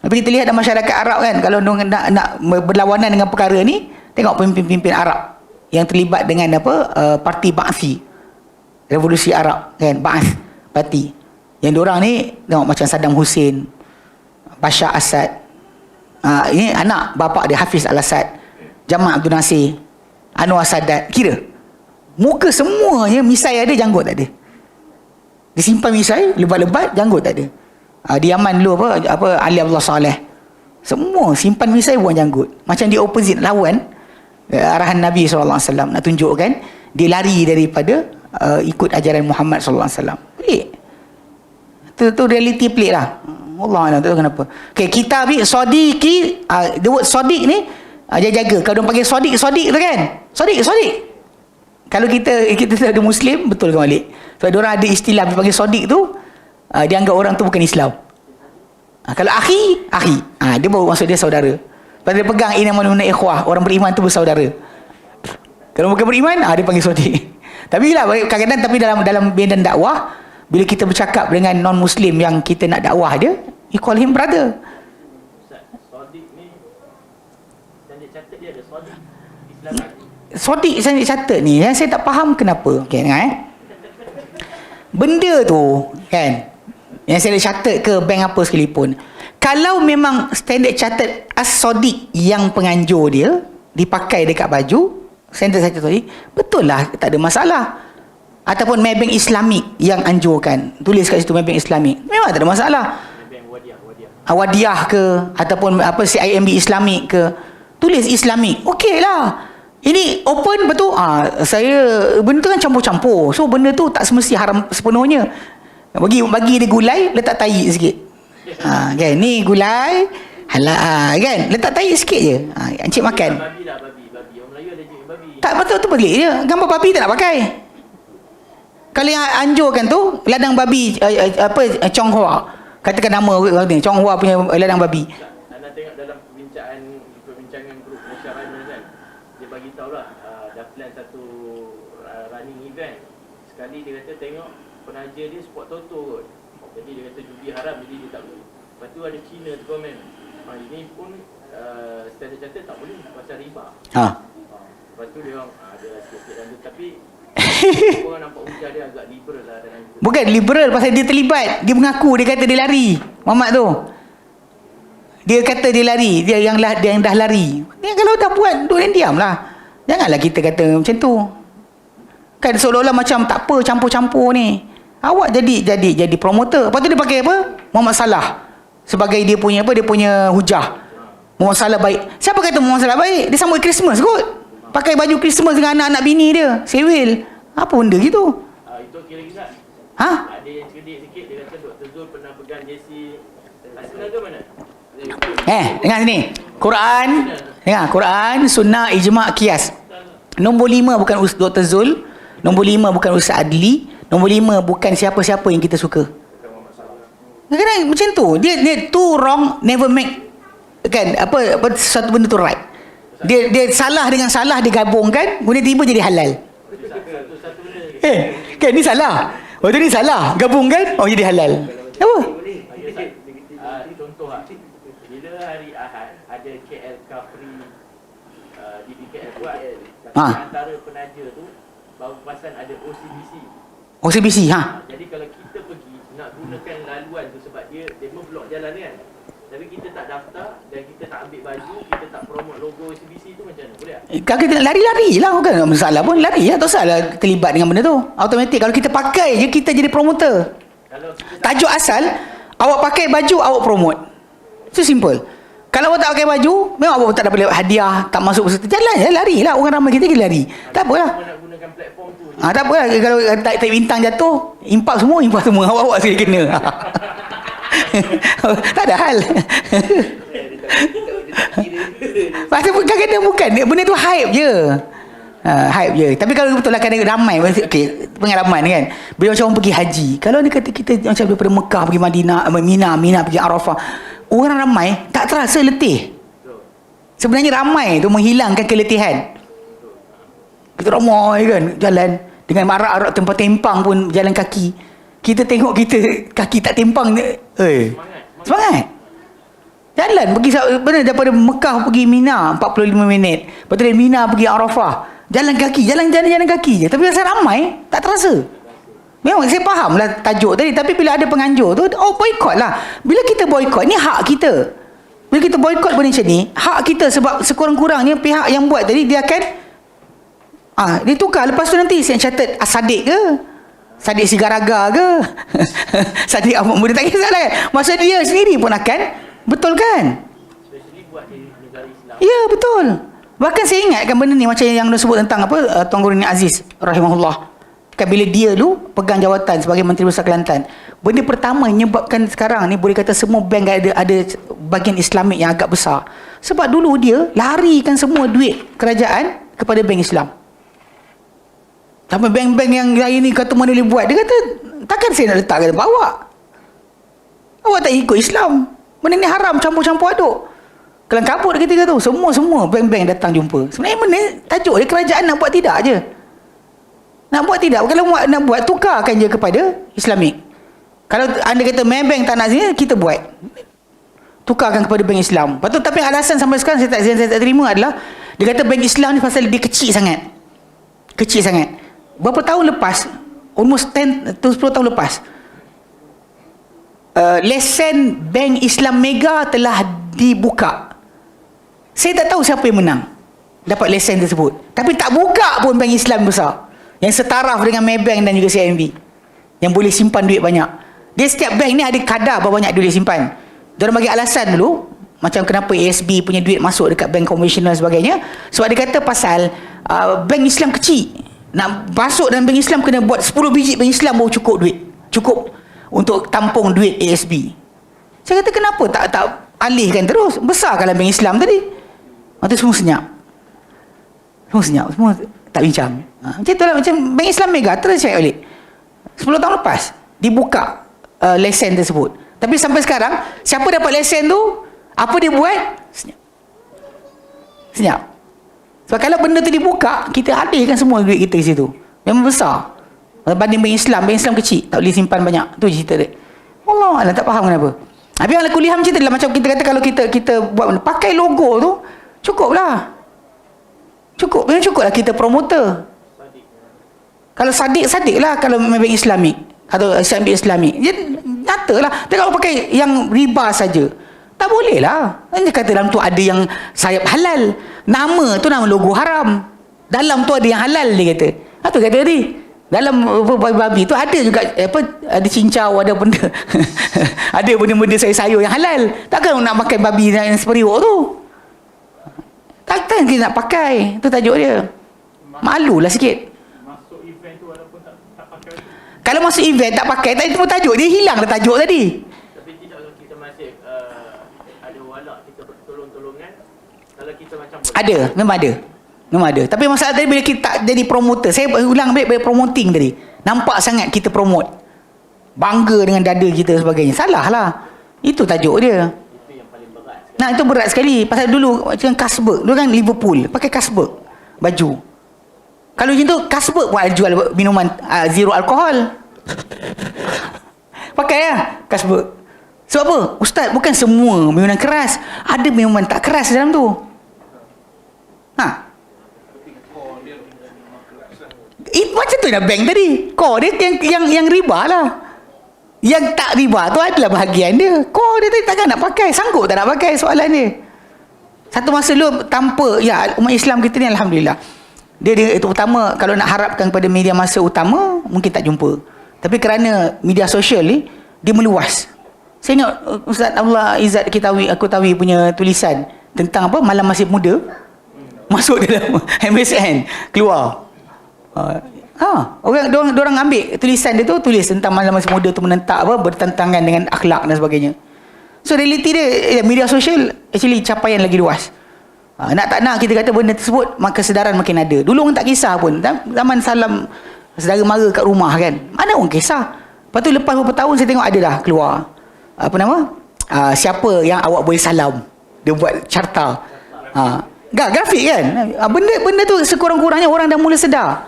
Tapi kita lihat dalam masyarakat Arab kan, kalau nak berlawanan dengan perkara ni, tengok pemimpin-pemimpin Arab yang terlibat dengan parti Ba'athi, revolusi Arab kan, Ba'ath parti. Yang diorang ni tengok macam Saddam Hussein, Bashar Assad, ini anak bapa dia Hafiz Al-Assad, Jamal Abdul Nasir, Anwar Sadat. Kira muka semuanya misai ada, janggut tak ada. Dia simpan misai lebat-lebat, janggut tak ada. Di Yaman dulu apa Ali Abdullah Saleh, semua simpan misai, buang janggut. Macam dia opposite, lawan arahan Nabi SAW, nak tunjukkan dia lari daripada ikut ajaran Muhammad SAW. Pelik. Tu reality pelik lah. Allah, tak tahu kenapa. Okay, kita ambil sodiki, the word sodik ni jaga-jaga. Kalau dia panggil sodik tu kan, sodik. Kalau kita ada Muslim, betul ke Malik? Sebab dia orang ada istilah dia panggil sodik tu, dia anggap orang tu bukan Islam. Kalau akhi, dia baru maksud dia saudara. Lepas dia pegang inamanuna ikhwah, orang beriman tu bersaudara. Kalau bukan beriman, dia panggil sodik. Tapi lah kadang-kadang, tapi dalam medan dakwah, bila kita bercakap dengan non-Muslim yang kita nak dakwah dia, you call him brother. Ustaz, sodik ni standard catat dia ada sodik Islam lagi. Sodik standard catat ni, yang saya tak faham kenapa. Okay, dengar benda tu kan, yang saya catat ke bank apa sekalipun, kalau memang standard catat as-sodik yang penganjur dia dipakai dekat baju, standard catat sodik, betul lah, tak ada masalah. Ataupun Maybank Islamik yang anjurkan, tulis kat situ Maybank Islamik, memang tak ada masalah. Wadiah ke, ataupun CIMB Islamik ke, tulis Islamik, okey lah. Ini open betul. Saya benda tu kan campur-campur, so benda tu tak semesti haram sepenuhnya. Bagi dia gulai, letak tahi sikit. Kan, ni gulai halal, kan, letak tahi sikit je. Encik makan. Babi lah, babi. Orang Melayu ada je babi. Tak, betul tu pelik je. Gambar babi tak nak pakai. Kalau yang anjurkan tu ladang babi, Chonghua, katakan nama ni, Chonghua punya ladang babi. Anda tengok dalam perbincangan grup masyarakat kan, dia bagi tahu lah, dah plan satu running event. Sekali dia kata tengok penaja dia sport toto kot, jadi dia kata judi haram, jadi dia tak boleh. Lepas tu ada Cina tu komen, ini pun standard catat tak boleh pasal riba. Lepas tu dia orang ada sikit dan tapi orang nampak hujah dia agak liberal lah dalam itu. Bukan liberal pasal dia terlibat. Dia mengaku, dia kata dia lari. Muhammad tu, dia kata dia lari, dia yang dah lari. Dia kalau dah buat, duduk diam lah. Janganlah kita kata macam tu. Kan seolah-olah macam tak apa campur-campur ni. Awak jadi promoter. Lepas tu dia pakai apa? Muhammad Salah sebagai dia punya hujah. Muhammad Salah baik. Siapa kata Muhammad Salah baik? Dia sambut Christmas kot. Pakai baju Christmas dengan anak-anak bini dia, sewil. Apa benda gitu? Itu kira-kira. Ada yang cerdik sikit, dia kata Dr. Zul pernah pegang jersey Arsenal ke mana? Dengar sini. Quran, dengar, Quran, sunnah, ijma', qiyas. Nombor 5 bukan Dr. Zul, nombor 5 bukan Ustaz Adli, nombor 5 bukan siapa-siapa yang kita suka. Kadang-kadang macam tu. Dia too wrong never make, kan, apa satu benda tu right. Dia salah dengan salah digabungkan, kemudian tiba jadi halal. Kan ni salah, waktu ni salah, gabungkan, jadi halal. Apa? Contoh lah, bila hari Ahad ada KL Free di KL buat, tapi antara penaja tu baru pasal ada OCBC. Jadi kalau kita pergi nak gunakan laluan tu sebab dia memblok jalan kan, tapi kita tak daftar dan kita tak ambil baju, kita tak promote logo OCBC tu, macam mana? Boleh tak? Kalau kita lari-lari lah, bukan masalah pun, lari lah, tak salah terlibat dengan benda tu. Automatik kalau kita pakai je, kita jadi promoter. Tajuk asal, awak pakai baju, awak promote. Itu simple. Kalau awak tak pakai baju, memang awak tak dapat hadiah, tak masuk peserta, jalan je, lari lah. Orang ramai kita lari. Tak apalah. Nak gunakan platform tu. Tak apalah. Kalau tak bintang jatuh, impak semua. Awak sekali kena. Tak ada hal. Pasal kadang-kadang bukan, benda tu hype je. Hype je. Tapi kalau betul lah kadang ramai, okay, pengalaman kan, bila macam orang pergi haji, kalau dia kata kita macam daripada Mekah pergi Madinah, Mina pergi Arafah, orang ramai tak terasa letih. Sebenarnya ramai tu menghilangkan keletihan. Kita ramai kan jalan dengan marak-arak tempat tempang pun jalan kaki. Kita tengok kita kaki tak tempang, semangat. Jalan pergi benar daripada Mekah pergi Mina 45 minit. Lepas tu dari Mina pergi Arafah. Jalan kaki, jalan kaki je. Tapi rasa ramai, tak terasa. Memang saya faham lah tajuk tadi, tapi bila ada penganjur tu, boikot lah. Bila kita boikot, ni hak kita. Bila kita boikot benda macam ni, hak kita, sebab sekurang-kurangnya pihak yang buat tadi dia akan dia tukar. Lepas tu nanti saya catat Sadiq ke, Sadiq Sigaraga ke, Sadiq Ahmad Muda, tak kisahlah kan. Masa dia sendiri pun akan, betul kan? Ya, betul. Bahkan saya ingatkan benda ni macam yang dia sebut tentang apa, Tuan Guru Ni Aziz rahimahullah. Kan bila dia dulu pegang jawatan sebagai Menteri Besar Kelantan, benda pertama yang menyebabkan sekarang ni boleh kata semua bank ada bahagian Islamik yang agak besar. Sebab dulu dia larikan semua duit kerajaan kepada bank Islam. Sampai bank-bank yang lain ni kata mana boleh buat, dia kata takkan saya nak letak kat awak. Awak tak ikut Islam. Benda ni haram, campur-campur aduk. Kelang kabut ketika tu, semua bank-bank datang jumpa. Sebenarnya benda tajuk dia kerajaan nak buat tidak je. Nak buat tidak. Kalau nak buat, tukarkan je kepada Islamik. Kalau anda kata bank tak nak sini, kita buat. Tukarkan kepada bank Islam. Lepas tu, tapi alasan sampai sekarang saya tak terima adalah, dia kata bank Islam ni pasal dia kecil sangat. Kecil sangat. Berapa tahun lepas, almost 10 tahun lepas, lesen bank Islam Mega telah dibuka. Saya tak tahu siapa yang menang dapat lesen tersebut, tapi tak buka pun bank Islam besar yang setaraf dengan Maybank dan juga CIMB yang boleh simpan duit banyak. Dia setiap bank ni ada kadar berapa banyak duit simpan. Dia orang bagi alasan dulu macam kenapa ASB punya duit masuk dekat bank konvensional dan sebagainya, sebab dia kata pasal bank Islam kecil, nak masuk dalam bank Islam kena buat 10 biji bank Islam baru cukup duit, cukup untuk tampung duit ASB. Saya kata kenapa tak alihkan terus, besarkanlah bank Islam tadi. Nanti semua senyap, semua tak bincang. Macam itulah, macam bank Islam Mega terus cek balik 10 tahun lepas dibuka lesen tersebut. Tapi sampai sekarang siapa dapat lesen tu, apa dia buat, senyap. Sebab kalau benda tu dibuka, kita alihkan semua duit kita di situ. Memang besar banding bank Islam kecil, tak boleh simpan banyak. Tu cerita dia. Allah tak faham kenapa. Tapi yang kuliah macam tu adalah macam kita kata, kalau kita buat benda, pakai logo tu cukuplah. Memang cukuplah kita promoter. Kalau Sadiq lah, kalau bank Islamik atau Syambi Islamik, dia nyatalah. Tapi kalau pakai yang riba saja, tak boleh lah. Dia kata dalam tu ada yang sayap halal, nama tu nama logo haram, dalam tu ada yang halal, dia kata. Itu kata tadi, dalam babi tu ada juga ada cincau, ada benda ada benda-benda sayur-sayur yang halal. Takkan nak pakai babi yang superior tu, takkan kita nak pakai. Tu tajuk dia. Malulah sikit. Masuk event tu walaupun tak pakai. Kalau masuk event tak pakai, tak, itu pun tajuk dia hilang dah tajuk tadi. Tapi tidak, kalau kita masih ada walak, kita bertolong-tolongan, kalau kita macam Ada, memang ada. Tapi masalah tadi bila kita tak jadi promoter, saya ulang balik promoting tadi. Nampak sangat kita promote, bangga dengan dada kita dan sebagainya. Salah lah. Itu tajuk dia. Itu yang paling berat. Nah, itu berat sekali. Pasal dulu macam Carlsberg, dulu kan Liverpool pakai Carlsberg baju. Kalau macam tu, Carlsberg pun jual minuman zero alkohol. Pakai lah Carlsberg. Sebab apa? Ustaz, bukan semua minuman keras, ada minuman tak keras dalam tu. Macam tu lah bank tadi. Core dia yang riba lah. Yang tak riba tu adalah bahagian dia. Core dia tadi takkan nak pakai, sanggup tak nak pakai, soalan dia. Satu masa dulu tanpa, ya, umat Islam kita ni alhamdulillah, dia itu utama. Kalau nak harapkan kepada media masa utama, mungkin tak jumpa. Tapi kerana media sosial ni, dia meluas. Saya ingat Ustaz Allah Izzat aku tahu punya tulisan tentang apa, Malam Masih Muda, masuk dalam MSN, keluar. Orang ambil tulisan dia tu, tulis tentang Malam Masih Muda tu menentak apa, bertentangan dengan akhlak dan sebagainya. So realiti dia, media sosial actually capaian lagi luas. Nak tak nak kita kata benda tersebut, maka kesedaran makin ada. Dulu orang tak kisah pun. Zaman salam saudara mara kat rumah kan, mana orang kisah. Lepas tu lepas beberapa tahun saya tengok ada dah keluar siapa yang awak boleh salam. Dia buat carta. Grafik kan. Benda tu sekurang-kurangnya orang dah mula sedar.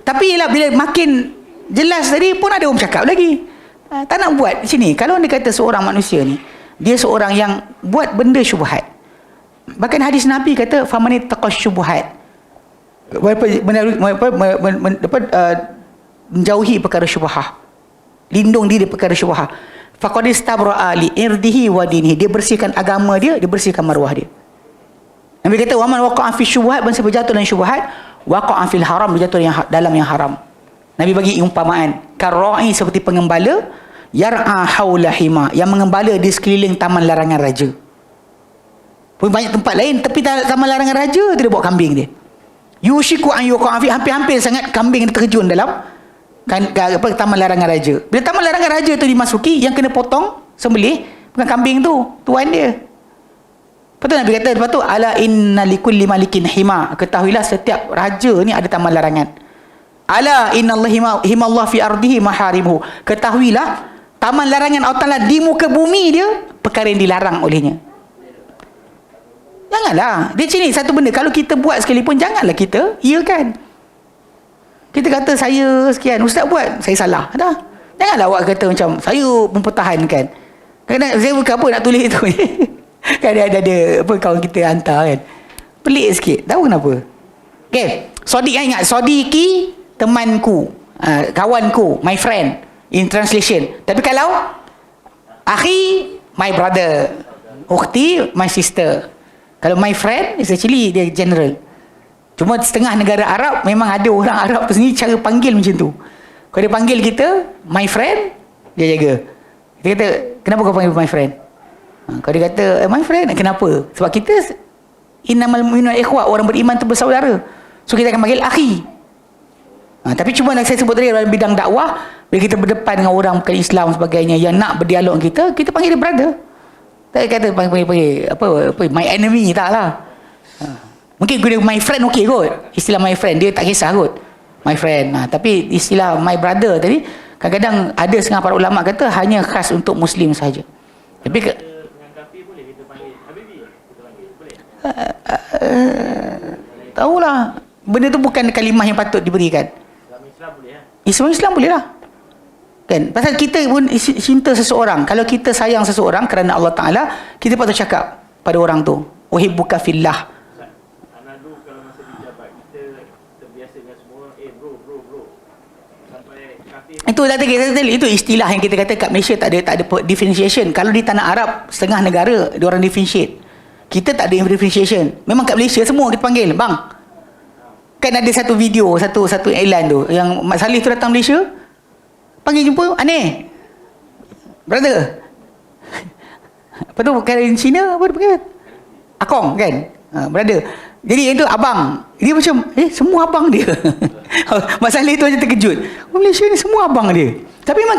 Tapi ialah bila makin jelas tadi pun ada orang cakap lagi. Tak nak buat sini. Kalau dia kata seorang manusia ni, dia seorang yang buat benda syubhat. Bahkan hadis Nabi kata famanit taqash syubhat. Menjauhi perkara syubhah. Lindung diri perkara syubhah. Faqad istabra'a li irdihi wa dinihi. Dia bersihkan agama dia, dia bersihkan maruah dia. Nabi kata waman waqa'a fi syubhat, man siapa jatuh dalam syubhat, waqa'a fil haram, dia jatuh dalam yang haram. Nabi bagi umpamaan, karra'i seperti pengembala, yar'a haula hima, yang mengembala di sekeliling taman larangan raja. Pun banyak tempat lain, tapi taman larangan raja dia bawa kambing dia. Yushiku an yuqa'a fi, hampir-hampir sangat kambing terjun dalam taman larangan raja. Bila taman larangan raja tu dimasuki, yang kena potong, sembelih bukan kambing tu, tuan dia. Lepas tu Nabi kata, lepas tu ala inna likulli malikin hima, ketahuilah setiap raja ni ada taman larangan. Ala inna Allah himallah fi ardihi maharimuhu, ketahuilah taman larangan Allah Ta'ala di muka bumi dia perkara yang dilarang olehnya. Janganlah dia sini satu benda, kalau kita buat sekalipun janganlah kita iakan. Kita kata saya sekian, ustaz buat, saya salah dah. Janganlah awak kata macam saya mempertahankan. Kadang-kadang saya bukan apa nak tulis tu. Kan ada apa kawan kita hantar kan, pelik sikit, tahu kenapa. Okay, Sodik ingat, Sodiki temanku, kawanku, my friend in translation. Tapi kalau akhi, my brother, ukhti, my sister. Kalau my friend is actually dia general. Cuma setengah negara Arab memang ada orang Arab tu sendiri cara panggil macam tu. Kalau dia panggil kita my friend, dia jaga. Dia kata, kenapa kau panggil my friend? Kalau dia kata my friend, kenapa? Sebab kita innamal mu'minuna ikhwah, orang beriman tu bersaudara. So kita akan panggil akhi. Tapi cuma nak saya sebut tadi dalam bidang dakwah, bila kita berdepan dengan orang bukan Islam sebagainya yang nak berdialog kita panggil dia brother. Tak kata panggil apa my enemy, taklah. Mungkin guna my friend okey kot. Istilah my friend dia tak kisah kot. My friend. Tapi istilah my brother tadi kadang-kadang ada setengah para ulama kata hanya khas untuk muslim saja. Tapi tahulah, benda tu bukan kalimah yang patut diberikan. Islam boleh lah. Kan? Pasal kita pun cinta seseorang. Kalau kita sayang seseorang kerana Allah Ta'ala, kita patut cakap pada orang tu, uhibbuka fillah. Anak dulu kalau masa di jabat, kita terbiasa dengan semua orang, bro. Sampai kafir. Itu istilah yang kita kata kat Malaysia tak ada differentiation. Kalau di tanah Arab, setengah negara, dia orang differentiate. Kita tak ada differentiation. Memang kat Malaysia semua kita panggil bang. Kan ada satu video, satu iklan tu yang Mat Salih tu datang Malaysia, panggil jumpa aneh brother. Lepas tu kalau di Cina apa dia panggil akong kan, brother. Jadi yang tu abang. Dia macam semua abang dia. Mat Salih tu aja terkejut, Malaysia ni semua abang dia. Tapi memang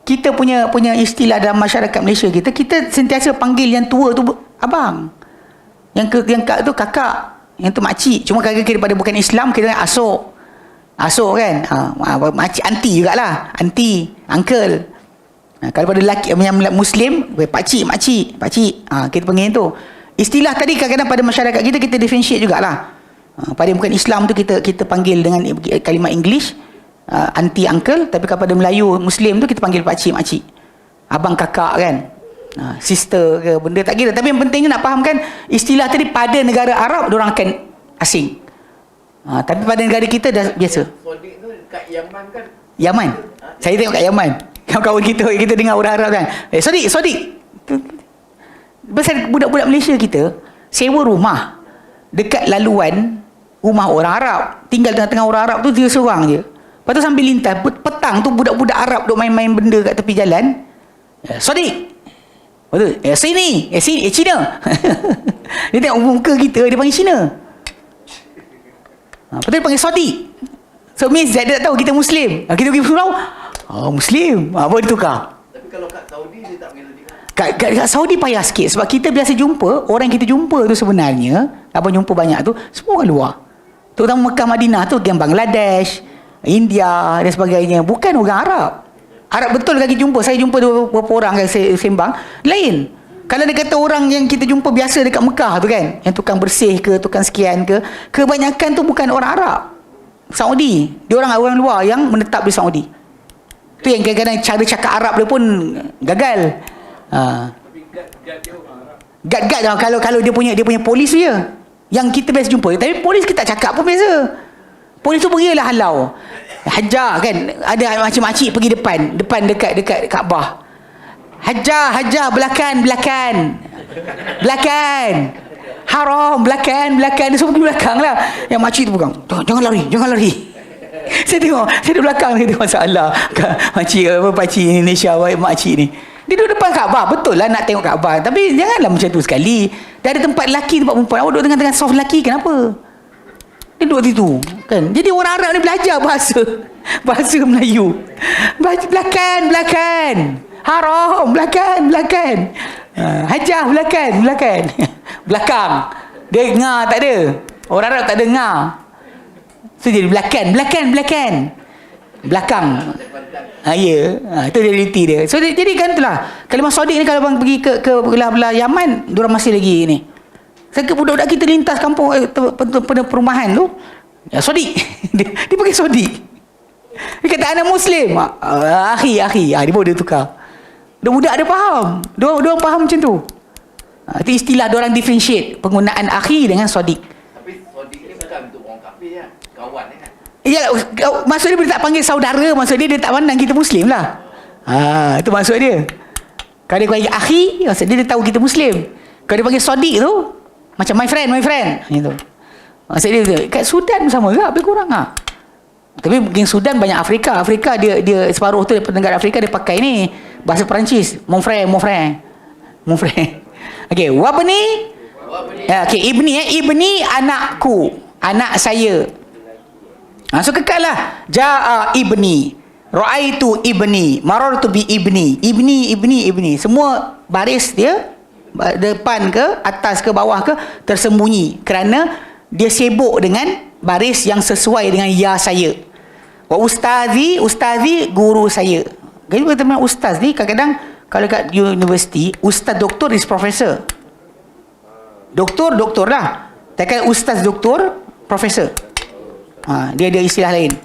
kita punya istilah dalam masyarakat Malaysia kita sentiasa panggil yang tua tu abang, yang tu kakak, yang tu makcik. Cuma kadang-kadang daripada bukan Islam kita asok kan, makcik, aunty jugalah, aunty, uncle. Kalau pada lelaki yang Muslim, pakcik, makcik, kita panggil tu. Istilah tadi kadang-kadang pada masyarakat kita differentiate jugalah. Pada bukan Islam tu kita panggil dengan kalimah English, aunty, uncle. Tapi kepada Melayu Muslim tu kita panggil pakcik, makcik, abang, kakak kan, sister ke, benda tak kira. Tapi yang pentingnya nak fahamkan istilah tadi pada negara Arab diorang akan asing. Tapi pada negara kita dah biasa. Sodik tu dekat Yaman kan? Yaman. Saya tengok kat Yaman. Kawan-kawan kita dengar orang Arab kan. Sodik. Pasal budak-budak Malaysia kita sewa rumah dekat laluan rumah orang Arab. Tinggal tengah-tengah orang Arab tu dia seorang je. Lepas tu sambil lintas petang tu budak-budak Arab duk main-main benda kat tepi jalan. Sodik. Betul. Sini. Cina. Dia tengok muka kita, dia panggil Cina. Lepas tu dia panggil Sodik. So means dia tak tahu kita Muslim. Kita pergi pulau, Muslim. Apa dia tukar? Tapi kalau kat Saudi dia tak panggil Sodik. Kat Saudi payah sikit sebab kita biasa jumpa, orang yang kita jumpa tu sebenarnya, abang jumpa banyak tu, semua orang luar. Terutama Mekah Madinah tu, yang Bangladesh, India dan sebagainya, bukan orang Arab. Arab betul kaki jumpa. Saya jumpa beberapa orang yang saya sembang. Lain. Kalau dia kata orang yang kita jumpa biasa dekat Mekah tu kan, yang tukang bersih ke, tukang sekian ke, kebanyakan tu bukan orang Arab. Saudi. Dia orang luar yang menetap di Saudi. Tu yang kadang-kadang cara cakap Arab dia pun gagal. Tapi gad dia orang Arab. Gad lah kalau dia punya polis tu je. Yang kita biasa jumpa. Tapi polis kita tak cakap pun biasa. Polis tu pergilah halau. Hajar kan, ada makcik-makcik pergi depan dekat Kaabah. Hajar belakang. Haram belakang. Dia semua pergi belakang lah. Yang makcik tu pegang. Jangan lari. Saya tengok, saya di belakang, saya tengok masalah. Pakcik Indonesia, makcik ni. Dia duduk depan Kaabah. Betul lah nak tengok Kaabah. Tapi janganlah macam tu sekali. Dah ada tempat lelaki, tempat perempuan. Awak duduk tengah-tengah soft lelaki, kenapa? Dia duduk situ kan. Jadi orang Arab ni belajar bahasa Melayu. Belakang. Haram belakang. Hajar belakang. Belakang. Dia ngah tak ada. Orang Arab tak ada ngah. So jadi belakang. Belakang. Ya. Itu realiti dia. So jadi kan itulah. Kalimah sodik ni kalau bang pergi ke belah Yaman, diorang masih lagi ni. Saya ke budak-budak kita lintas kampung perumahan tu, ya sodik. dia pakai sodik. Dia kata anak Muslim. Akhi. Dia baru dia tukar. Budak dia faham. Dia orang faham macam tu. Itu istilah dia orang differentiate penggunaan akhi dengan sodik. Tapi sodik ni bukan untuk orang kafir ya. Kawan ni kan. Ya, maksud dia tak panggil saudara, maksud dia tak pandang kita Muslim lah. Itu maksud dia. Kalau dia panggil akhi, maksud dia tahu kita Muslim. Kalau dia panggil sodik tu, macam my friend. Itu. Maksud dia kat Sudan sama ke? Lebih kurang tak? Tapi mungkin Sudan banyak Afrika. Dia separuh tu daripada negara Afrika dia pakai ni bahasa Perancis. Mon frère. Okey, wabni. Ya, okey, ibni anakku, anak saya. So kekal lah. Ja'a ibni, ra'aitu ibni, marartu bi ibni. Semua baris dia depan ke, atas ke, bawah ke, tersembunyi kerana dia sibuk dengan baris yang sesuai dengan ya saya. Wa ustazi guru saya. Jadi teman ustaz ni kadang-kadang kalau kat universiti, ustaz doktor is professor. Doktor lah. Takkan ustaz doktor, profesor. Dia ada istilah lain.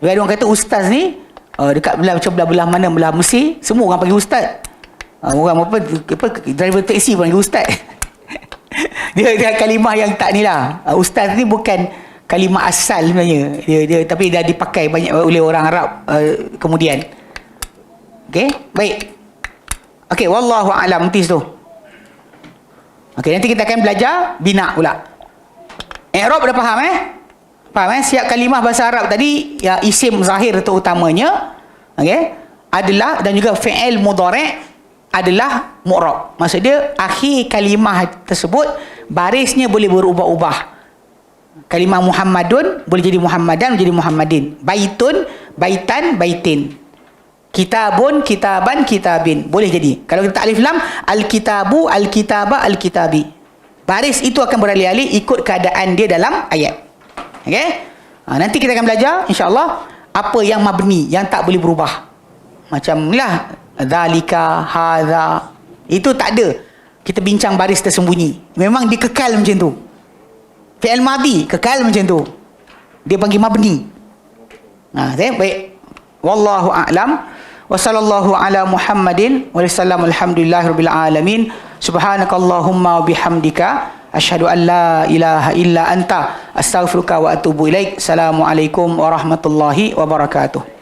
Dia orang kata ustaz ni dekat belah mana, belah Mesir, semua orang panggil ustaz. Orang apa driver taksi pun panggil ustaz. dia kalimah yang tak ni lah. Ustaz ni bukan kalimah asal sebenarnya. Dia tapi dah dipakai banyak oleh orang Arab kemudian. Okey, baik. Okey, wallahu a'lam tu. Okey, nanti kita akan belajar bina pula. I'rab dah faham Faham Siap kalimah bahasa Arab tadi ya isim zahir terutamanya, okey, adalah dan juga fi'il mudhari' adalah mu'rab. Maksud dia akhir kalimah tersebut barisnya boleh berubah-ubah. Kalimah Muhammadun boleh jadi Muhammadan, menjadi Muhammadin. Baitun, baitan, baitin. Kitabun, kitaban, kitabin. Boleh jadi. Kalau kita alif lam, al-kitabu, al-kitaba, al-kitabi. Baris itu akan beralih-alih ikut keadaan dia dalam ayat. Okey? Nanti kita akan belajar insya-Allah apa yang mabni, yang tak boleh berubah. Macam lah zalika, hadza. Itu tak ada. Kita bincang baris tersembunyi. Memang dia kekal macam tu. Fi'il madhi kekal macam tu. Dia panggil mabni. Baik. Wallahu a'lam. Wa sallallahu ala Muhammadin wa sallam alhamdulillahirabbil alamin. Subhanakallahumma wa bihamdika asyhadu an la ilaha illa anta astaghfiruka wa atubu ilaik. Assalamualaikum warahmatullahi wabarakatuh.